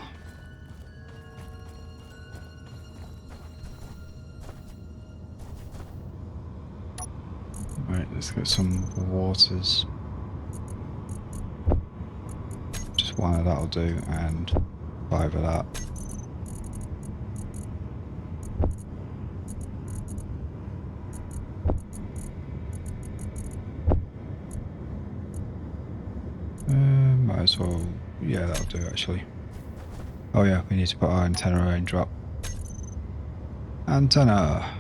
Right, let's get some waters. Just one of that'll do, and 5 of that. Might as well, yeah, that'll do actually. Oh yeah, we need to put our antenna range up. Antenna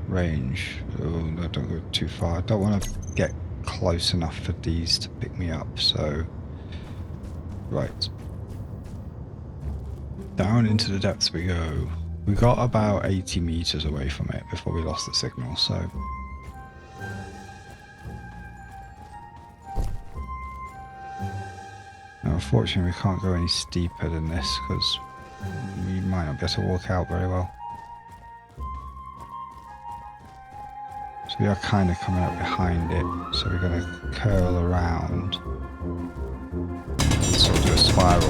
range. Oh, no, don't go too far. I don't want to get close enough for these to pick me up, so right. Down into the depths we go. We got about 80 meters away from it before we lost the signal, so Unfortunately, we can't go any steeper than this because we might not be able to walk out very well. So we are kind of coming up behind it, so we're going to curl around and sort of do a spiral.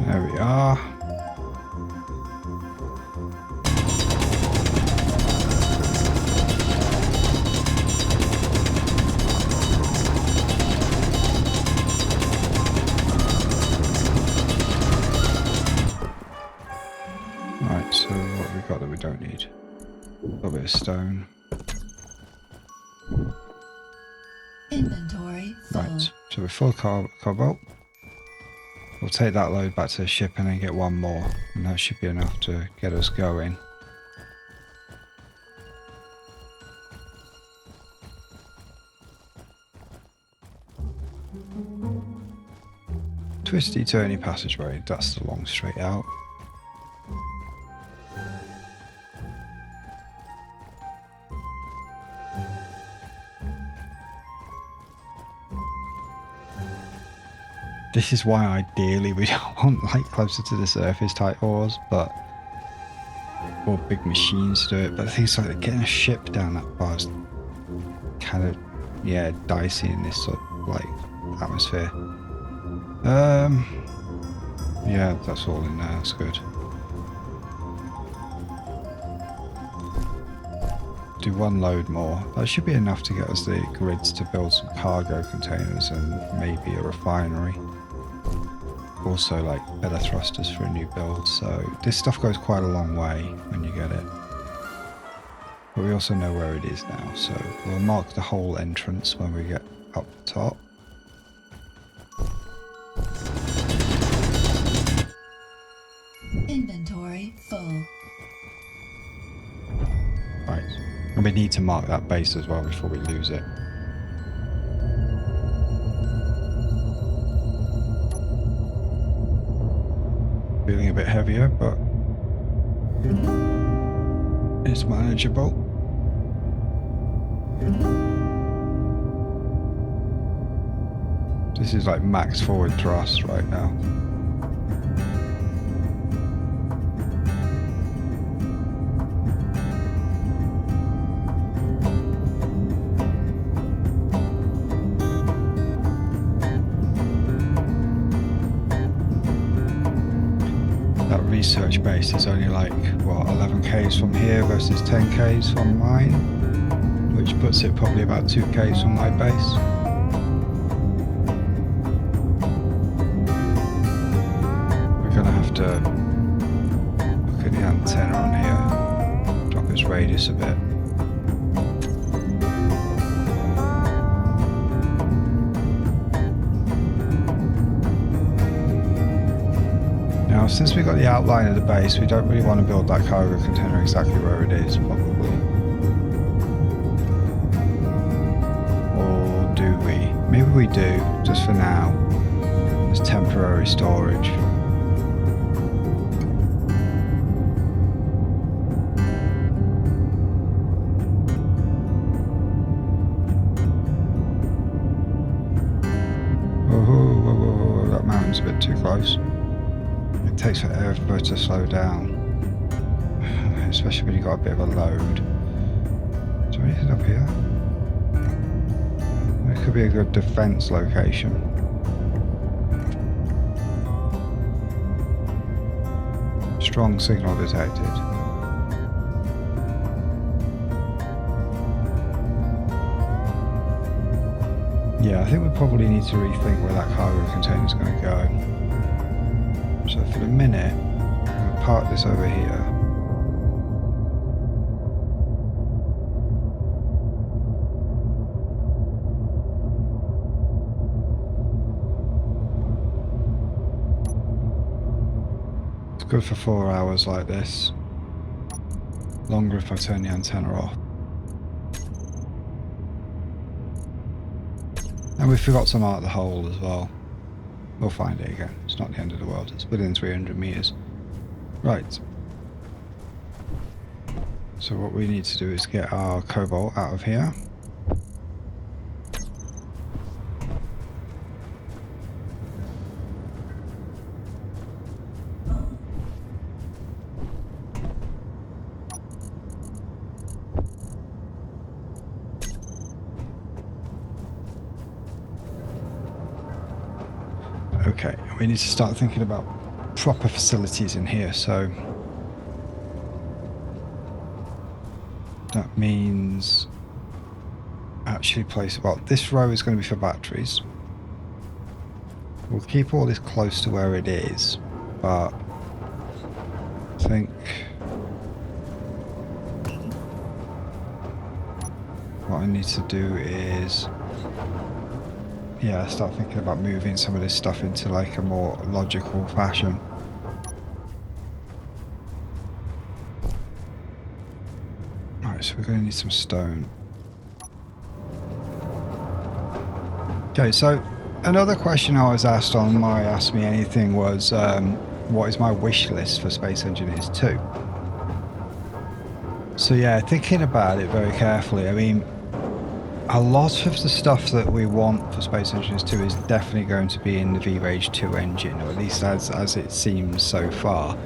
There we are. Right, so what have we got that we don't need? A little bit of stone. Inventory full. Right, so we're full cobalt. We'll take that load back to the ship and then get one more, and that should be enough to get us going. Twisty turny passageway, that's the long straight out. This is why ideally we don't want like closer to the surface type ores, but or big machines to do it. But I think it's like getting a ship down that far is kind of dicey in this sort of like atmosphere. Yeah, that's all in there. That's good. Do one load more. That should be enough to get us the grids to build some cargo containers and maybe a refinery. Also like better thrusters for a new build, so this stuff goes quite a long way when you get it. But we also know where it is now, so we'll mark the whole entrance when we get up top. Inventory full. Right, and we need to mark that base as well before we lose it. Feeling a bit heavier, but it's manageable. This is like max forward thrust right now. Research base is only like what 11 k's from here versus 10 k's from mine, which puts it probably about 2 k's from my base. We're gonna have to look at the antenna on here, drop its radius a bit. Now, since we got the outline of the base, we don't really want to build that cargo container exactly where it is, probably. Or do we? Maybe we do, just for now, as temporary storage. Oh, that mountain's a bit too close. It takes forever to slow down, especially when you've got a bit of a load. Is there anything up here? It could be a good defense location. Strong signal detected. Yeah, I think we probably need to rethink where that cargo container is going to go. So for the minute, I'm going to park this over here. It's good for 4 hours like this. Longer if I turn the antenna off. And we forgot to mark the hole as well. We'll find it again. It's not the end of the world. It's within 300 meters. Right. So what we need to do is get our cobalt out of here. Okay, we need to start thinking about proper facilities in here, so that means actually place, well, this row is going to be for batteries. We'll keep all this close to where it is, but I think what I need to do is, yeah, start thinking about moving some of this stuff into like a more logical fashion. Alright, so we're going to need some stone. Okay, so another question I was asked on my Ask Me Anything was, what is my wish list for Space Engineers 2? So yeah, thinking about it very carefully, I mean, a lot of the stuff that we want for Space Engineers 2 is definitely going to be in the V-Rage 2 engine, or at least as it seems so far.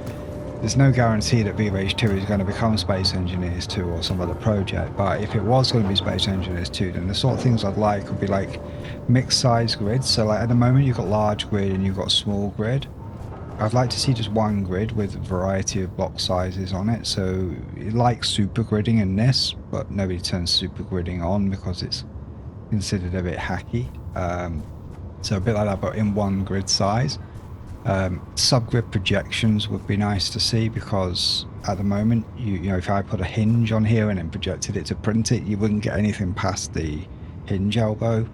There's no guarantee that V-Rage 2 is going to become Space Engineers 2 or some other project, but if it was going to be Space Engineers 2, then the sort of things I'd like would be like mixed size grids. So like at the moment you've got large grid and you've got small grid. I'd like to see just one grid with a variety of block sizes on it. So like super gridding in this, but nobody turns super gridding on because it's considered a bit hacky. So a bit like that, but in one grid size. Subgrid projections would be nice to see, because at the moment, you know, if I put a hinge on here and then projected it to print it, you wouldn't get anything past the hinge elbow.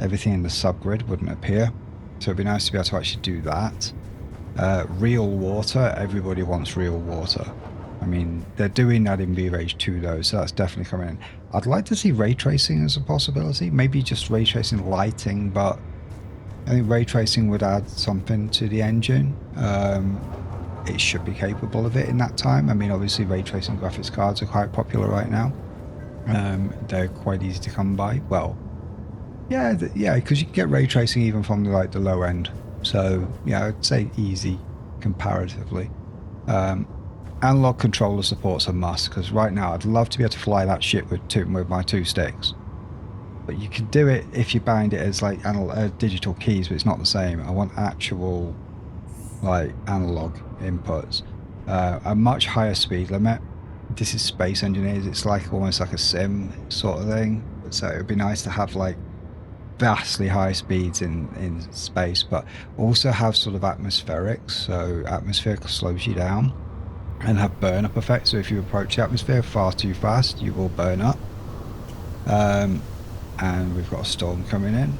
Everything in the subgrid wouldn't appear. So it'd be nice to be able to actually do that. Real water, everybody wants real water. I mean, they're doing that in V-Rage 2 though, so that's definitely coming in. I'd like to see ray tracing as a possibility, maybe just ray tracing lighting, but I think ray tracing would add something to the engine. It should be capable of it in that time. I mean, obviously ray tracing graphics cards are quite popular right now. They're quite easy to come by. Well, yeah, because you can get ray tracing even from the low end. So yeah, I'd say easy comparatively. Analog controller support's a must, because right now I'd love to be able to fly that ship with my two sticks. But you can do it if you bind it as like digital keys, but it's not the same. I want actual like analog inputs. A much higher speed limit. This is Space Engineers. It's like almost like a sim sort of thing. So it would be nice to have like vastly high speeds in space, but also have sort of atmospherics. So atmospheric slows you down, and have burn up effects. So if you approach the atmosphere far too fast, you will burn up. And we've got a storm coming in.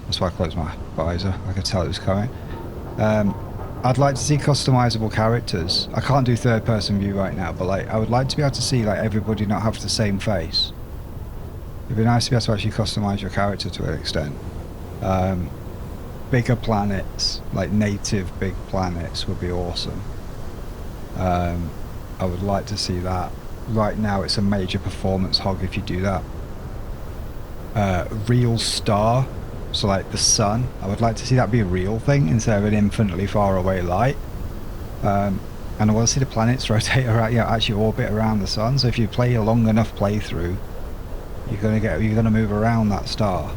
That's why I closed my visor. I could tell it was coming. I'd like to see customizable characters. I can't do third person view right now, but like I would like to be able to see like everybody not have the same face. It'd be nice to be able to actually customize your character to an extent. Bigger planets, like native big planets, would be awesome. I would like to see that. Right now it's a major performance hog if you do that. Real star, so like the sun, I would like to see that be a real thing instead of an infinitely far away light. And I want to see the planets rotate around, actually orbit around the sun. So if you play a long enough playthrough, you're gonna move around that star.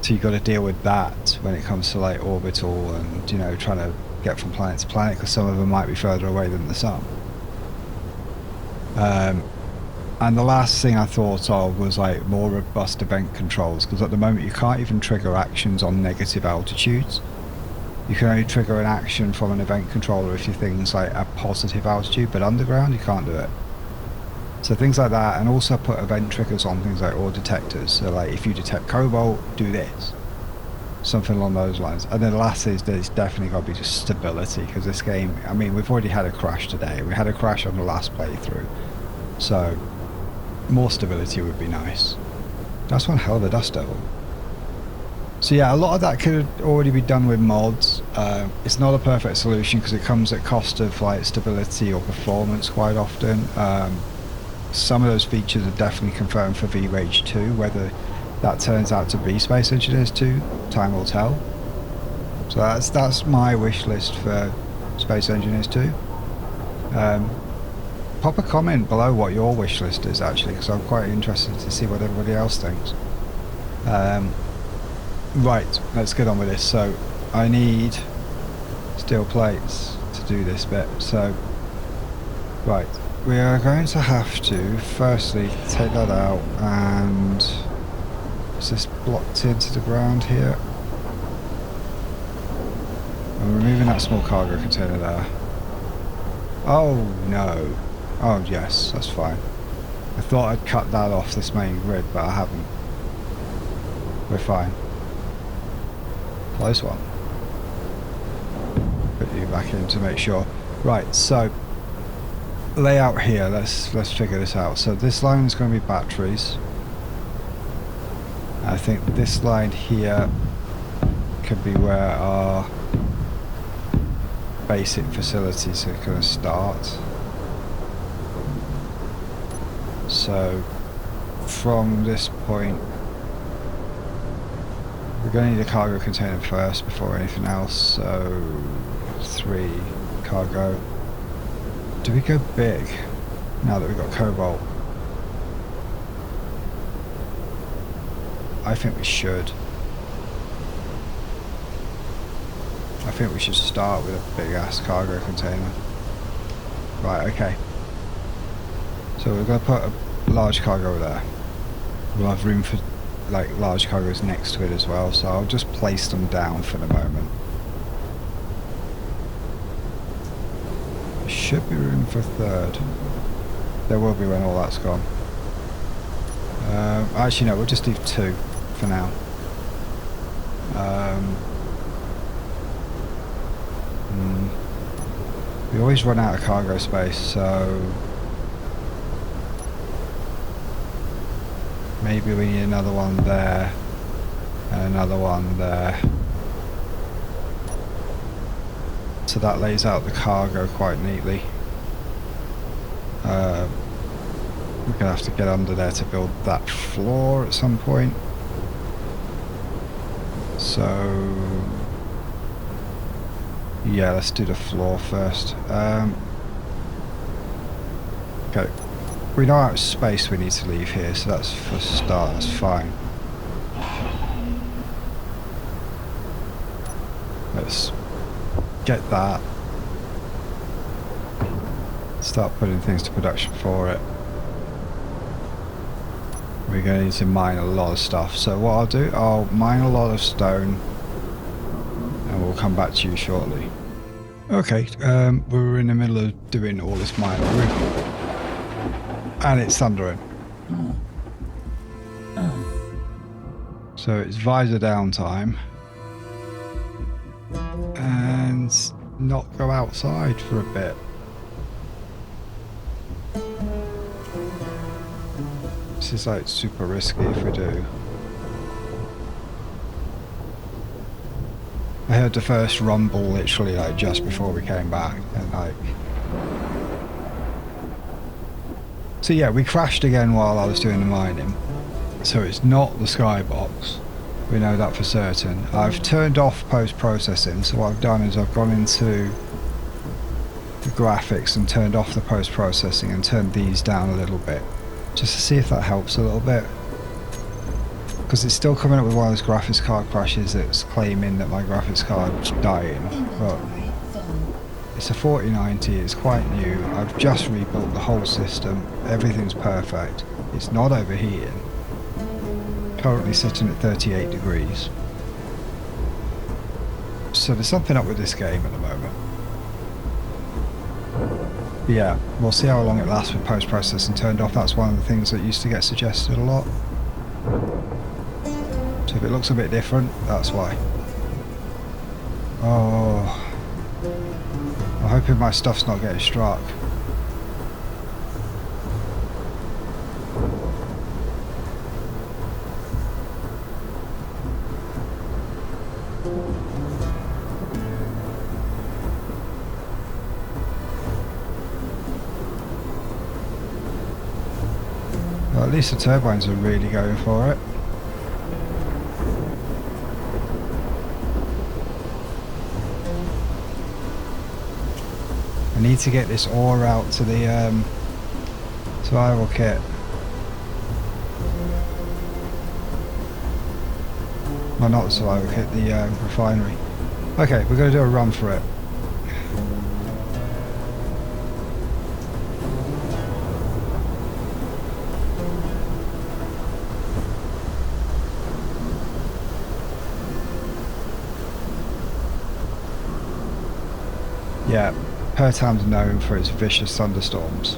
So you've got to deal with that when it comes to like orbital and trying to get from planet to planet, because some of them might be further away than the sun. And the last thing I thought of was like more robust event controls, because at the moment you can't even trigger actions on negative altitudes. You can only trigger an action from an event controller if your thing's like a positive altitude, but underground you can't do it. So things like that, and also put event triggers on things like ore detectors. So like if you detect cobalt, do this. Something along those lines. And then the last is there's definitely got to be just stability, because this game, I mean, we've already had a crash today. We had a crash on the last playthrough. So more stability would be nice. That's one hell of a dust devil. So yeah, a lot of that could already be done with mods. It's not a perfect solution because it comes at cost of like stability or performance quite often. some of those features are definitely confirmed for V-Rage 2. Whether that turns out to be Space Engineers 2, time will tell. So that's my wish list for Space Engineers 2. Pop a comment below what your wish list is, actually, because I'm quite interested to see what everybody else thinks. Right, let's get on with this. So I need steel plates to do this bit. So right, we are going to have to firstly take that out, and is this blocked into the ground here? I'm removing that small cargo container there. Oh no. Oh yes, that's fine. I thought I'd cut that off this main grid, but I haven't. We're fine. Close one. Put you back in to make sure. Right, so layout here, let's figure this out. So this line is going to be batteries. I think this line here could be where our basic facilities are going to start. So from this point, we're going to need a cargo container first before anything else. So 3 cargo. Do we go big now that we've got cobalt? I think we should. I think we should start with a big ass cargo container. Right, okay. So we're going to put a large cargo there. We'll have room for like large cargoes next to it as well, so I'll just place them down for the moment. There should be room for a third. There will be when all that's gone. Actually no, we'll just leave 2 for now. We always run out of cargo space, so maybe we need another one there and another one there. So that lays out the cargo quite neatly. We're going to have to get under there to build that floor at some point. So yeah, let's do the floor first. Okay. We know how much space we need to leave here, so that's for a start, that's fine. Let's get that. Start putting things to production for it. We're going to need to mine a lot of stuff, so what I'll do, I'll mine a lot of stone and we'll come back to you shortly. Okay, we were in the middle of doing all this mining. And it's thundering. So it's visor down time. And not go outside for a bit. This is like super risky if we do. I heard the first rumble literally like just before we came back, and like. So yeah, we crashed again while I was doing the mining. So it's not the skybox. We know that for certain. I've turned off post-processing, so what I've done is I've gone into the graphics and turned off the post-processing and turned these down a little bit, just to see if that helps a little bit. Because it's still coming up with one of those graphics card crashes that's claiming that my graphics card's dying. But it's a 4090, it's quite new, I've just rebuilt the whole system, everything's perfect, it's not overheating. Currently sitting at 38 degrees. So there's something up with this game at the moment. But yeah, we'll see how long it lasts with post-processing turned off. That's one of the things that used to get suggested a lot. So if it looks a bit different, that's why. Oh, I'm hoping my stuff's not getting struck. at least the turbines are really going for it. I need to get this ore out to the survival kit. Well, not the survival kit, the refinery. Okay, we're going to do a run for it. Yeah, Pertam's known for its vicious thunderstorms.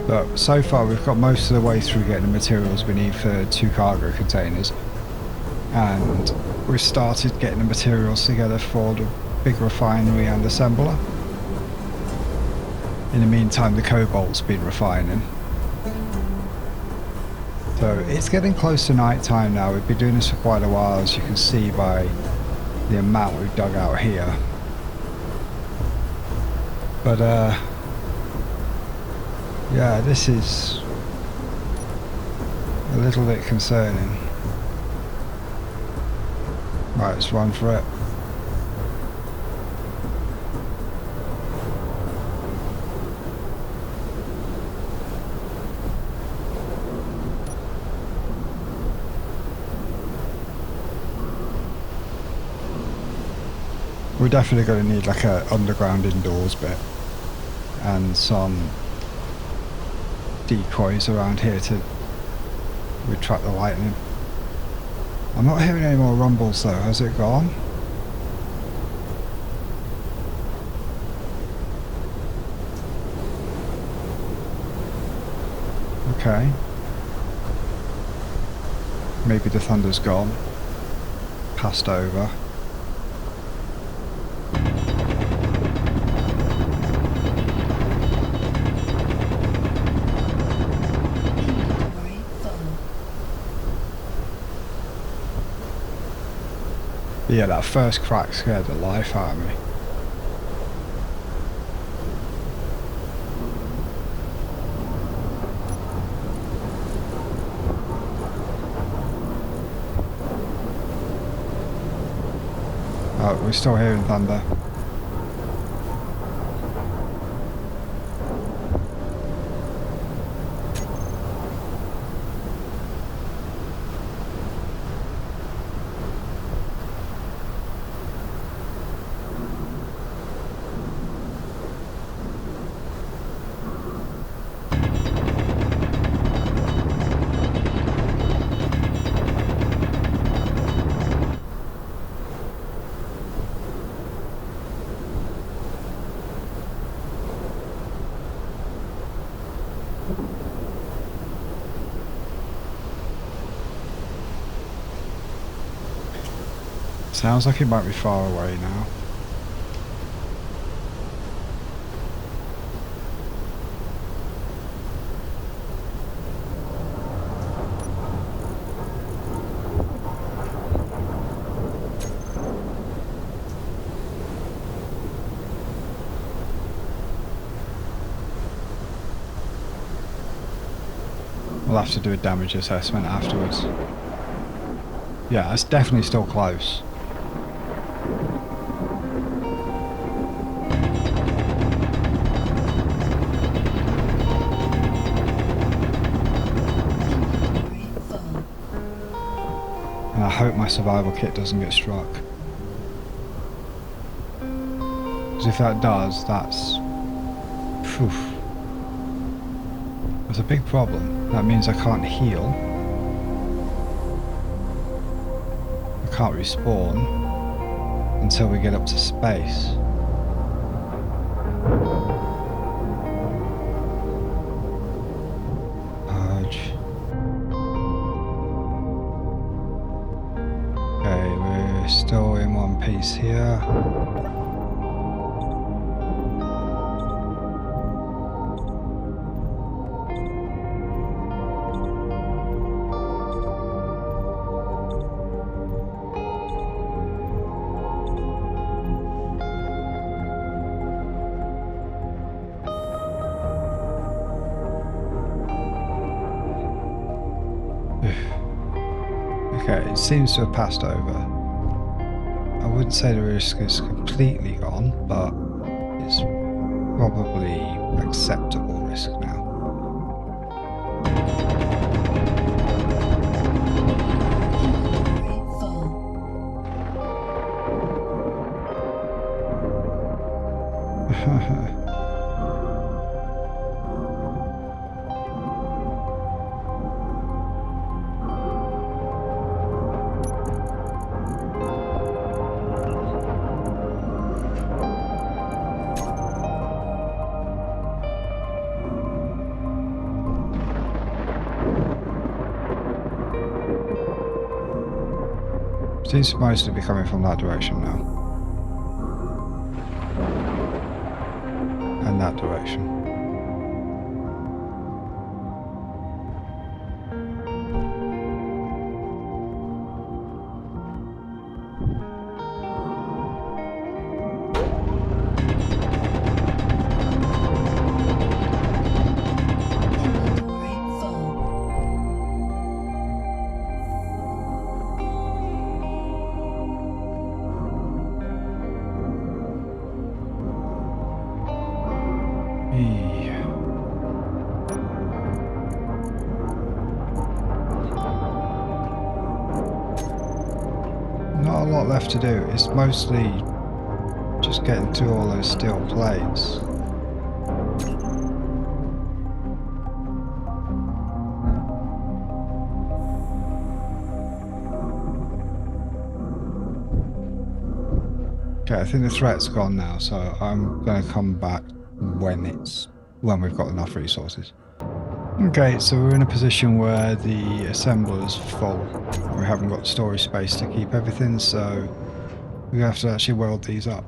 But so far we've got most of the way through getting the materials we need for 2 cargo containers, and we've started getting the materials together for the big refinery and assembler. In the meantime, the cobalt's been refining. So it's getting close to night time now. We've been doing this for quite a while, as you can see by the amount we've dug out here. But yeah, this is a little bit concerning. Right, let's run for it. We're definitely going to need like a underground indoors bit and some decoys around here to retract the lightning. I'm not hearing any more rumbles though. Has it gone? Okay. Maybe the thunder's gone. Passed over. Yeah, that first crack scared the life out of me. Oh, we're still hearing thunder. Sounds like it might be far away now. We'll have to do a damage assessment afterwards. Yeah, it's definitely still close. And I hope my survival kit doesn't get struck. Because if that does, that's... Phew. That's a big problem. That means I can't heal. I can't respawn until we get up to space. Okay, we're still in one piece here. Okay, it seems to have passed over. I wouldn't say the risk is completely gone, but it's probably acceptable risk now. Seems to mostly be coming from that direction now. And that direction. Not a lot left to do. It's mostly just getting through all those steel plates. Okay, I think the threat's gone now, so I'm going to come back when we've got enough resources. Okay, so we're in a position where the assembler's full. We haven't got storage space to keep everything, so we have to actually weld these up.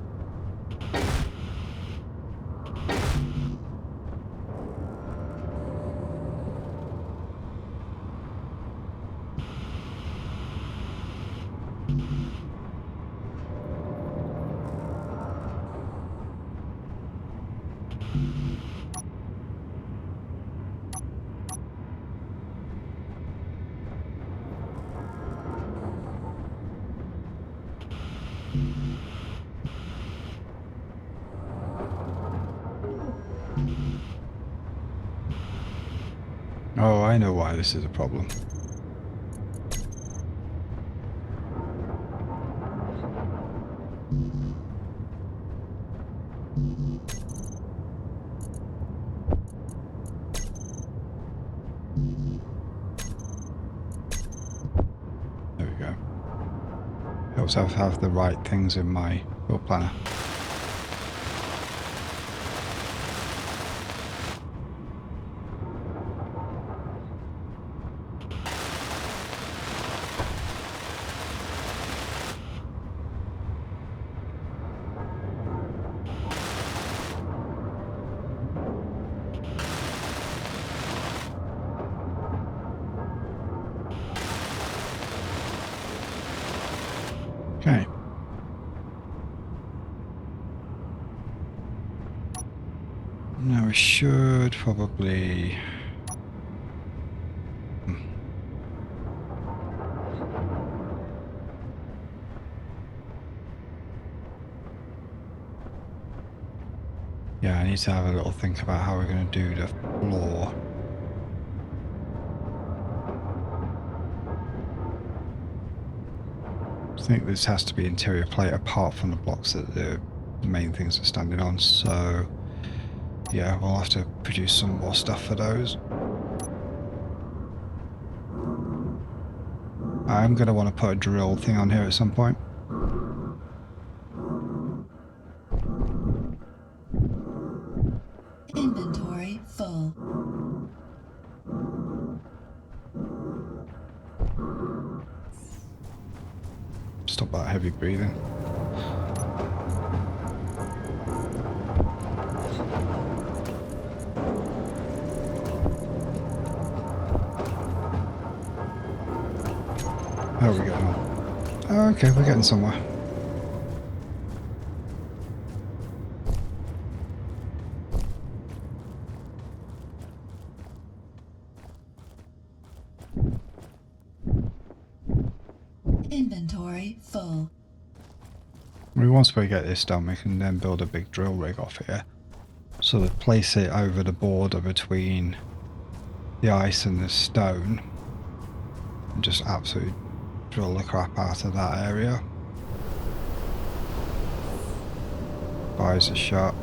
Oh, I know why this is a problem. There we go. Helps have the right things in my build planner. Okay. Now we should probably... Yeah, I need to have a little think about how we're going to do the floor. I think this has to be interior plate apart from the blocks that the main things are standing on, so yeah, we'll have to produce some more stuff for those. I'm going to want to put a drill thing on here at some point. Inventory full. Stop that heavy breathing. There we go. Okay, we're getting somewhere. Once we get this done, we can then build a big drill rig off here. Sort of place it over the border between the ice and the stone. And just absolutely drill the crap out of that area. Visor shut.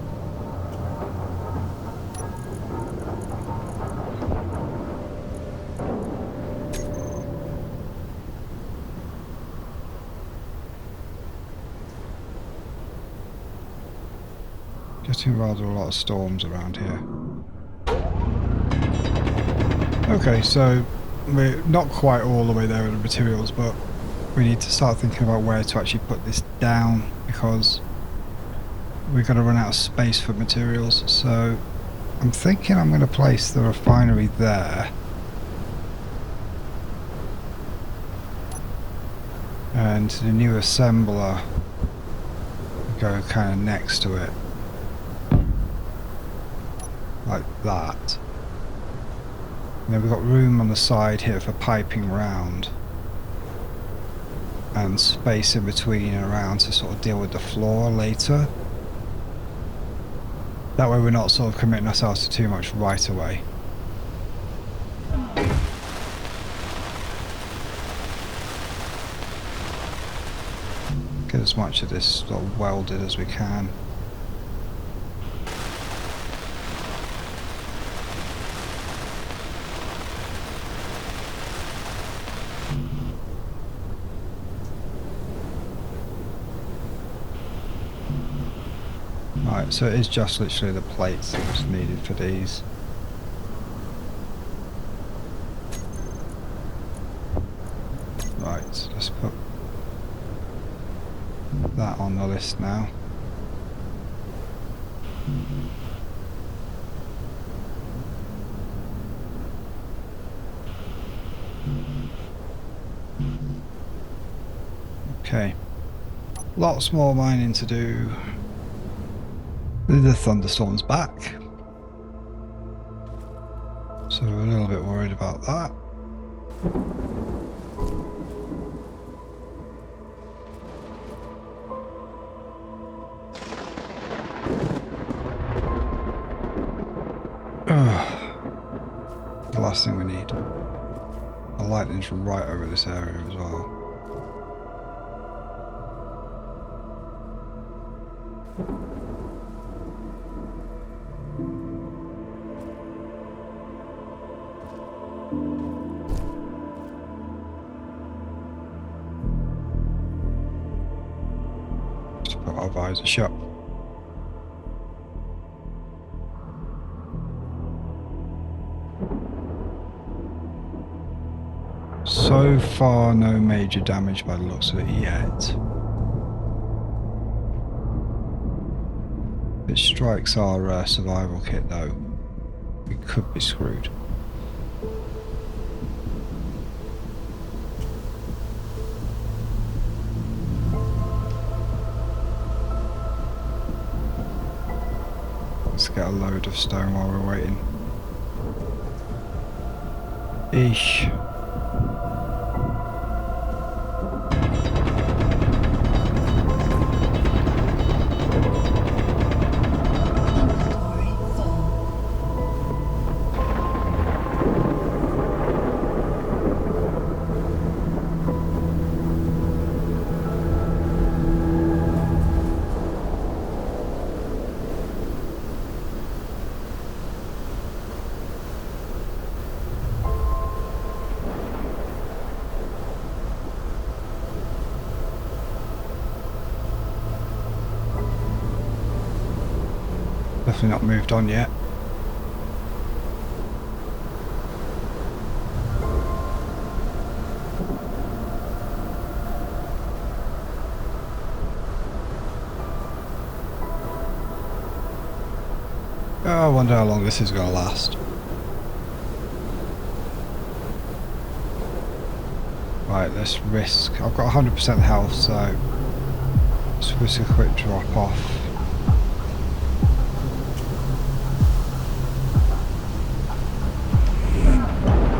Getting rather a lot of storms around here. Okay, so we're not quite all the way there with the materials, but we need to start thinking about where to actually put this down, because we're going to run out of space for materials. So I'm thinking I'm going to place the refinery there, and the new assembler go kind of next to it, like that. And then we've got room on the side here for piping round, and space in between and around to sort of deal with the floor later. That way we're not sort of committing ourselves to too much right away. Get as much of this sort of welded as we can. Right, so it is just literally the plates that was needed for these. Right, let's put that on the list now. Okay, lots more mining to do. The thunderstorm's back, so we're a little bit worried about that. The last thing we need. The lightning's right over this area as well. Just put our visor shut. So far, no major damage by the looks of it yet. If it strikes our survival kit though, we could be screwed. Let's get a load of stone while we're waiting. Eesh. Definitely not moved on yet. Oh, I wonder how long this is going to last. Right, let's risk. I've got 100% health, so let's risk a quick drop off.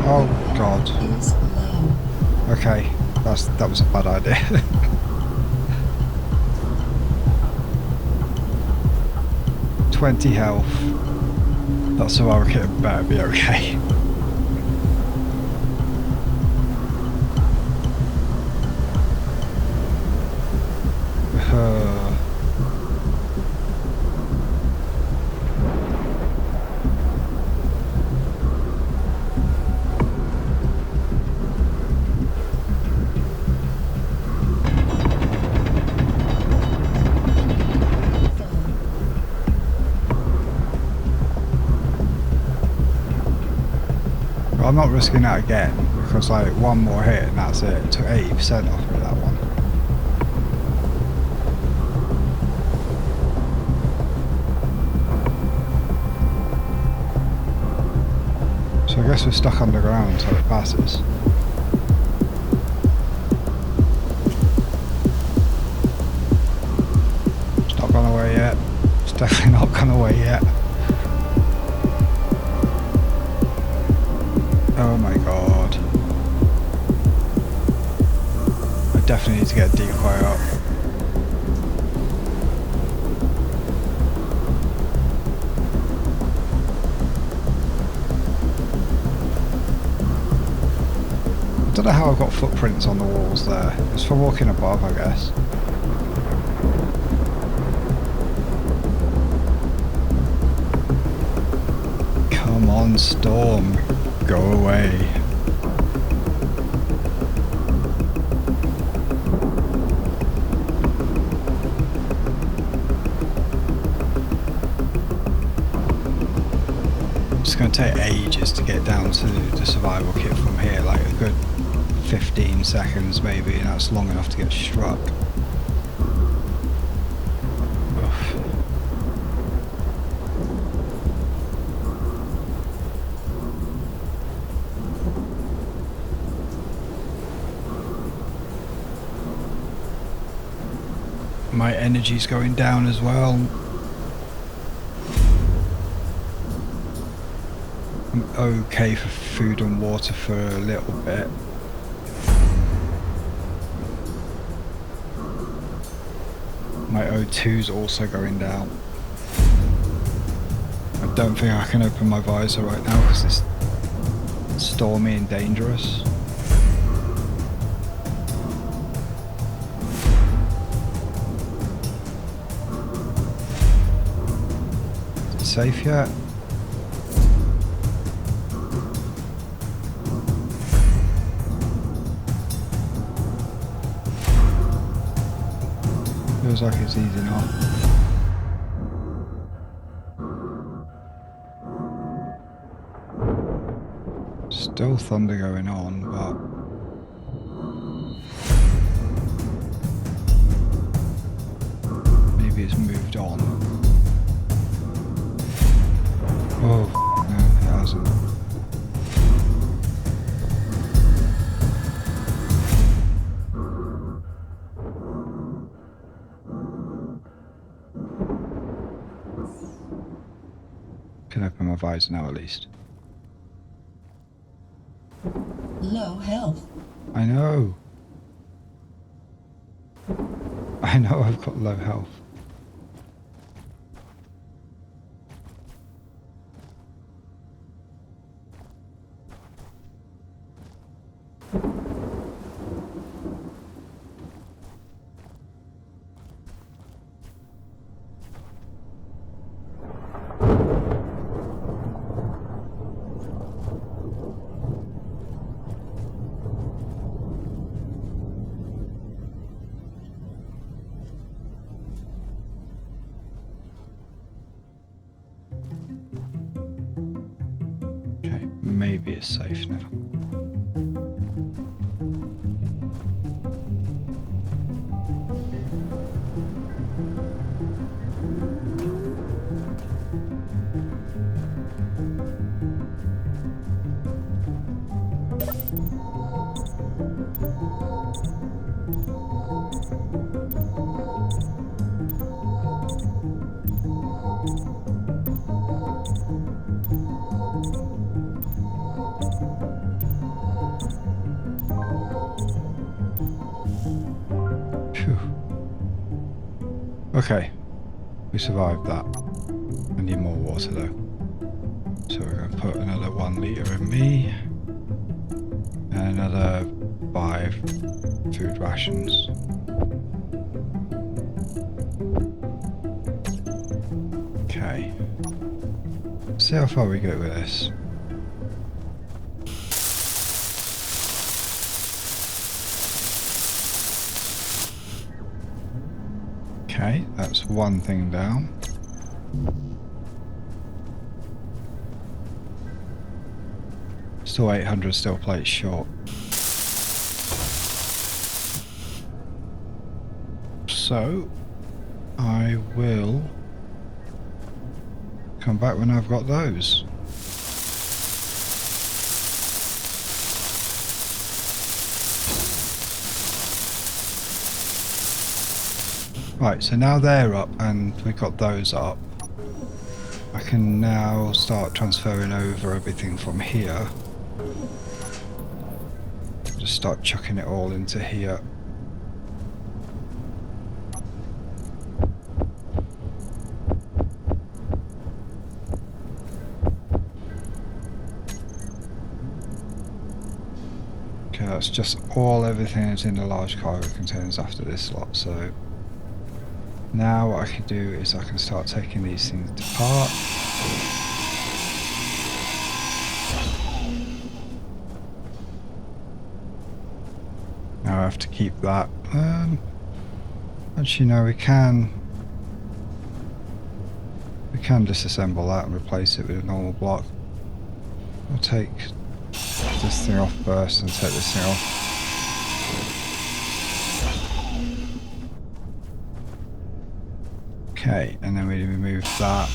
Oh god. Okay, that was a bad idea. 20 health. That survival kit better be okay. I'm not risking that again because like one more hit and that's it. It took 80% off of that one. So I guess we're stuck underground until it passes. It's not gone away yet. It's definitely not gone away yet. Oh my god. I definitely need to get a decoy up. I don't know how I've got footprints on the walls there. It's for walking above, I guess. Come on, Storm. Go away. It's going to take ages to get down to the survival kit from here, like a good 15 seconds maybe, and that's long enough to get struck. My energy's going down as well. I'm okay for food and water for a little bit. My O2's also going down. I don't think I can open my visor right now because it's stormy and dangerous. Is it safe yet? Feels like it's easing off. Still thunder going on, but maybe it's moved on. Oh, no, it hasn't. Can open my visor now at least. Low health. I know. I know I've got low health. Okay, maybe it's safe now. Phew. Okay. We survived that. I need more water though. So we're going to put another 1 litre in me. And another 5 food rations. Okay. See how far we get with this. Okay, that's one thing down. Still 800 steel plates short. So, I will come back when I've got those. Right, so now they're up and we got those up. I can now start transferring over everything from here. Just start chucking it all into here. Okay, that's just everything that's in the large cargo containers after this lot, so now what I can do is I can start taking these things apart. Now I have to keep that. Actually no, we can disassemble that and replace it with a normal block. We'll take this thing off first and take this thing off. Okay, and then we remove that.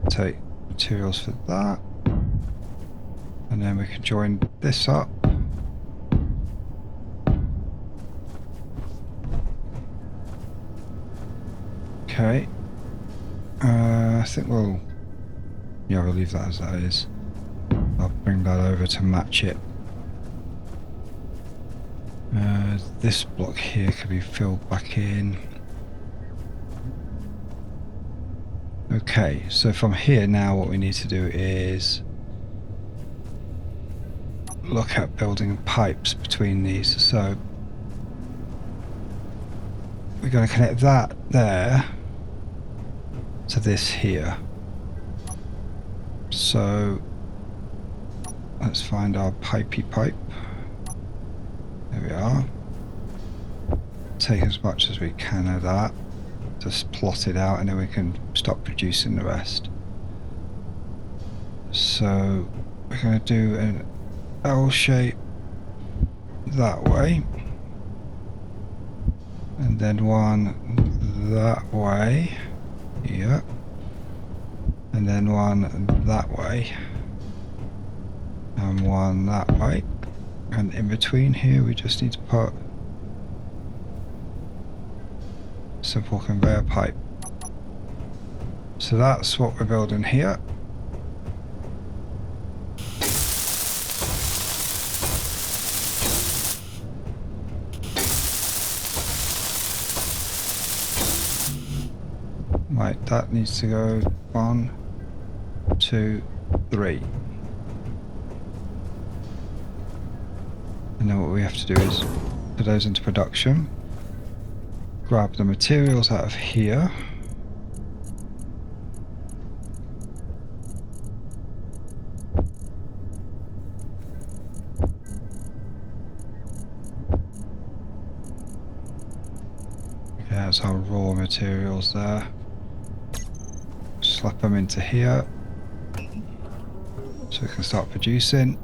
Take materials for that. And then we can join this up. Okay. I think we'll leave that as that is. I'll bring that over to match it. This block here can be filled back in. Okay, so from here now what we need to do is look at building pipes between these. So we're going to connect that there to this here. So let's find our pipey pipe. There we are. Take as much as we can of that. Just plot it out and then we can stop producing the rest. So we're going to do an L shape that way. And then one that way. Yeah. And then one that way. And one that way. And in between here we just need to put simple conveyor pipe. So that's what we're building here. Right, that needs to go 1, 2, 3. And then what we have to do is put those into production. Grab the materials out of here. Okay, that's our raw materials there. Slap them into here so we can start producing.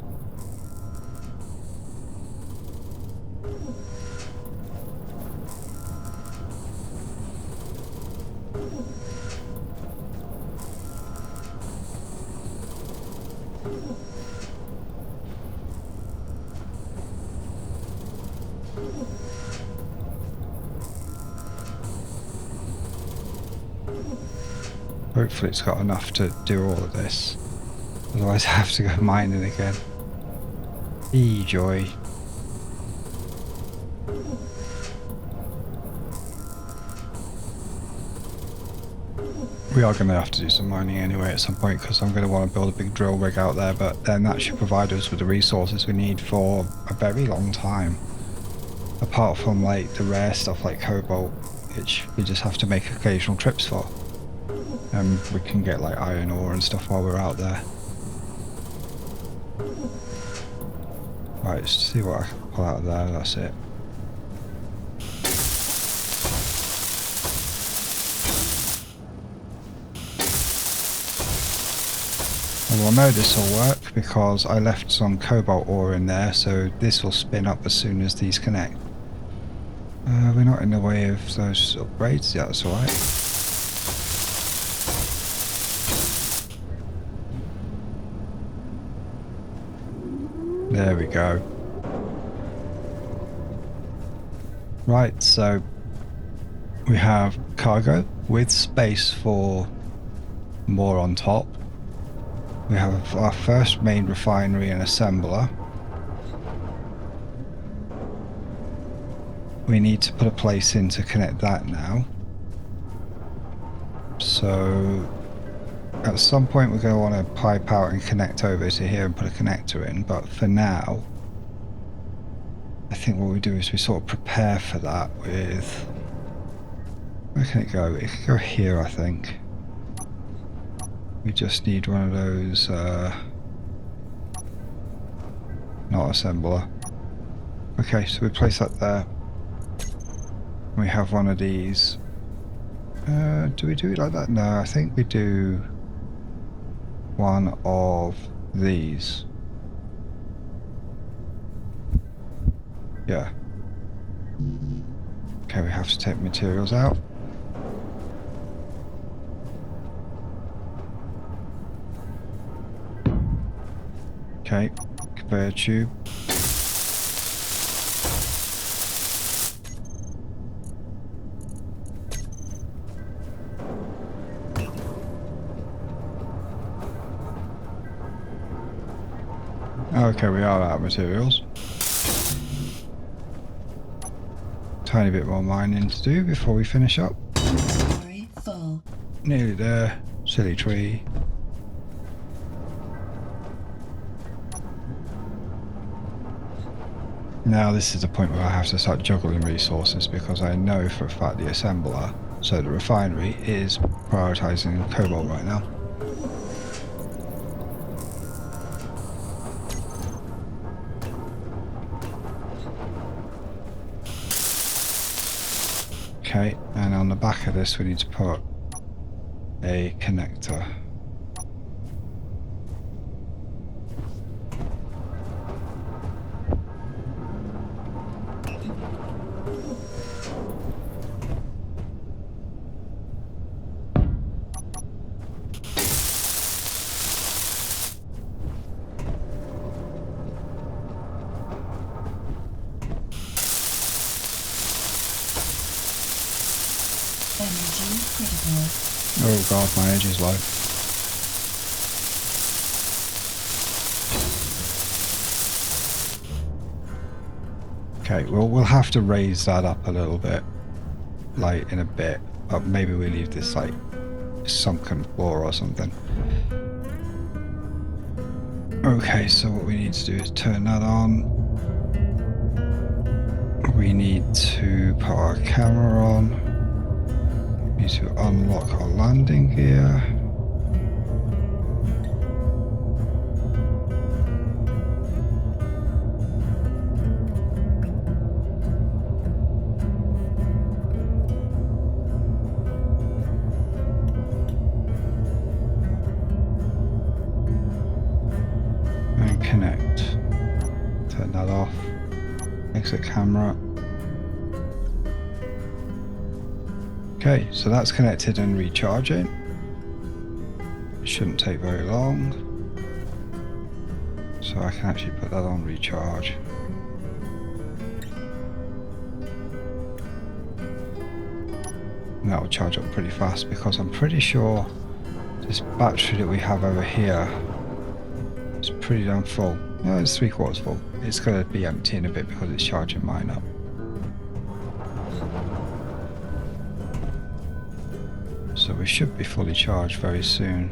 Hopefully it's got enough to do all of this. Otherwise I have to go mining again. Joy. We are going to have to do some mining anyway at some point because I'm going to want to build a big drill rig out there, but then that should provide us with the resources we need for a very long time. Apart from like the rare stuff like cobalt, which we just have to make occasional trips for. And we can get like iron ore and stuff while we're out there. Right, let's see what I can pull out of there, that's it. And we'll know this will work because I left some cobalt ore in there, so this will spin up as soon as these connect. We're not in the way of those upgrades, yeah, that's alright. There we go. Right, so we have cargo with space for more on top. We have our first main refinery and assembler. We need to put a place in to connect that now. So at some point we're going to want to pipe out and connect over to here and put a connector in, but for now I think what we do is we sort of prepare for that with... Where can it go? It can go here, I think. We just need one of those not assembler. Okay, so we place that there. We have one of these. Do we do it like that? No, I think we do one of these. Yeah. Okay, we have to take materials out. Okay, conveyor tube. Okay, we are out of materials. Tiny bit more mining to do before we finish up. Inventory full. Nearly there. Silly tree. Now this is the point where I have to start juggling resources because I know for a fact the assembler, so the refinery, is prioritising cobalt right now. Okay, and on the back of this we need to put a connector. Energy critical. Oh god, my energy's low. Okay, well we'll have to raise that up a little bit, like in a bit, but maybe we leave this like sunken floor or something. Okay, so what we need to do is turn that on. We need to put our camera on. We need to unlock our landing gear. And connect. Turn that off. Exit camera. Okay, so that's connected and recharging. Shouldn't take very long. So I can actually put that on recharge. And that will charge up pretty fast because I'm pretty sure this battery that we have over here is pretty damn full. No, it's 3/4 full. It's going to be empty in a bit because it's charging mine up. So we should be fully charged very soon.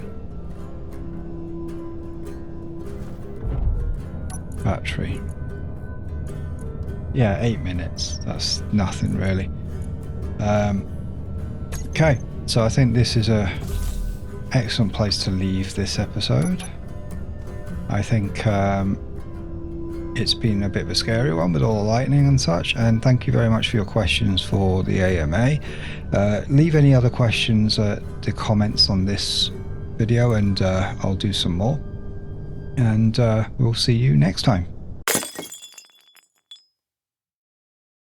Battery. Yeah, 8 minutes. That's nothing really. Okay, so I think this is a excellent place to leave this episode. I think it's been a bit of a scary one with all the lightning and such, and thank you very much for your questions for the AMA. Leave any other questions the comments on this video, and I'll do some more, and we'll see you next time.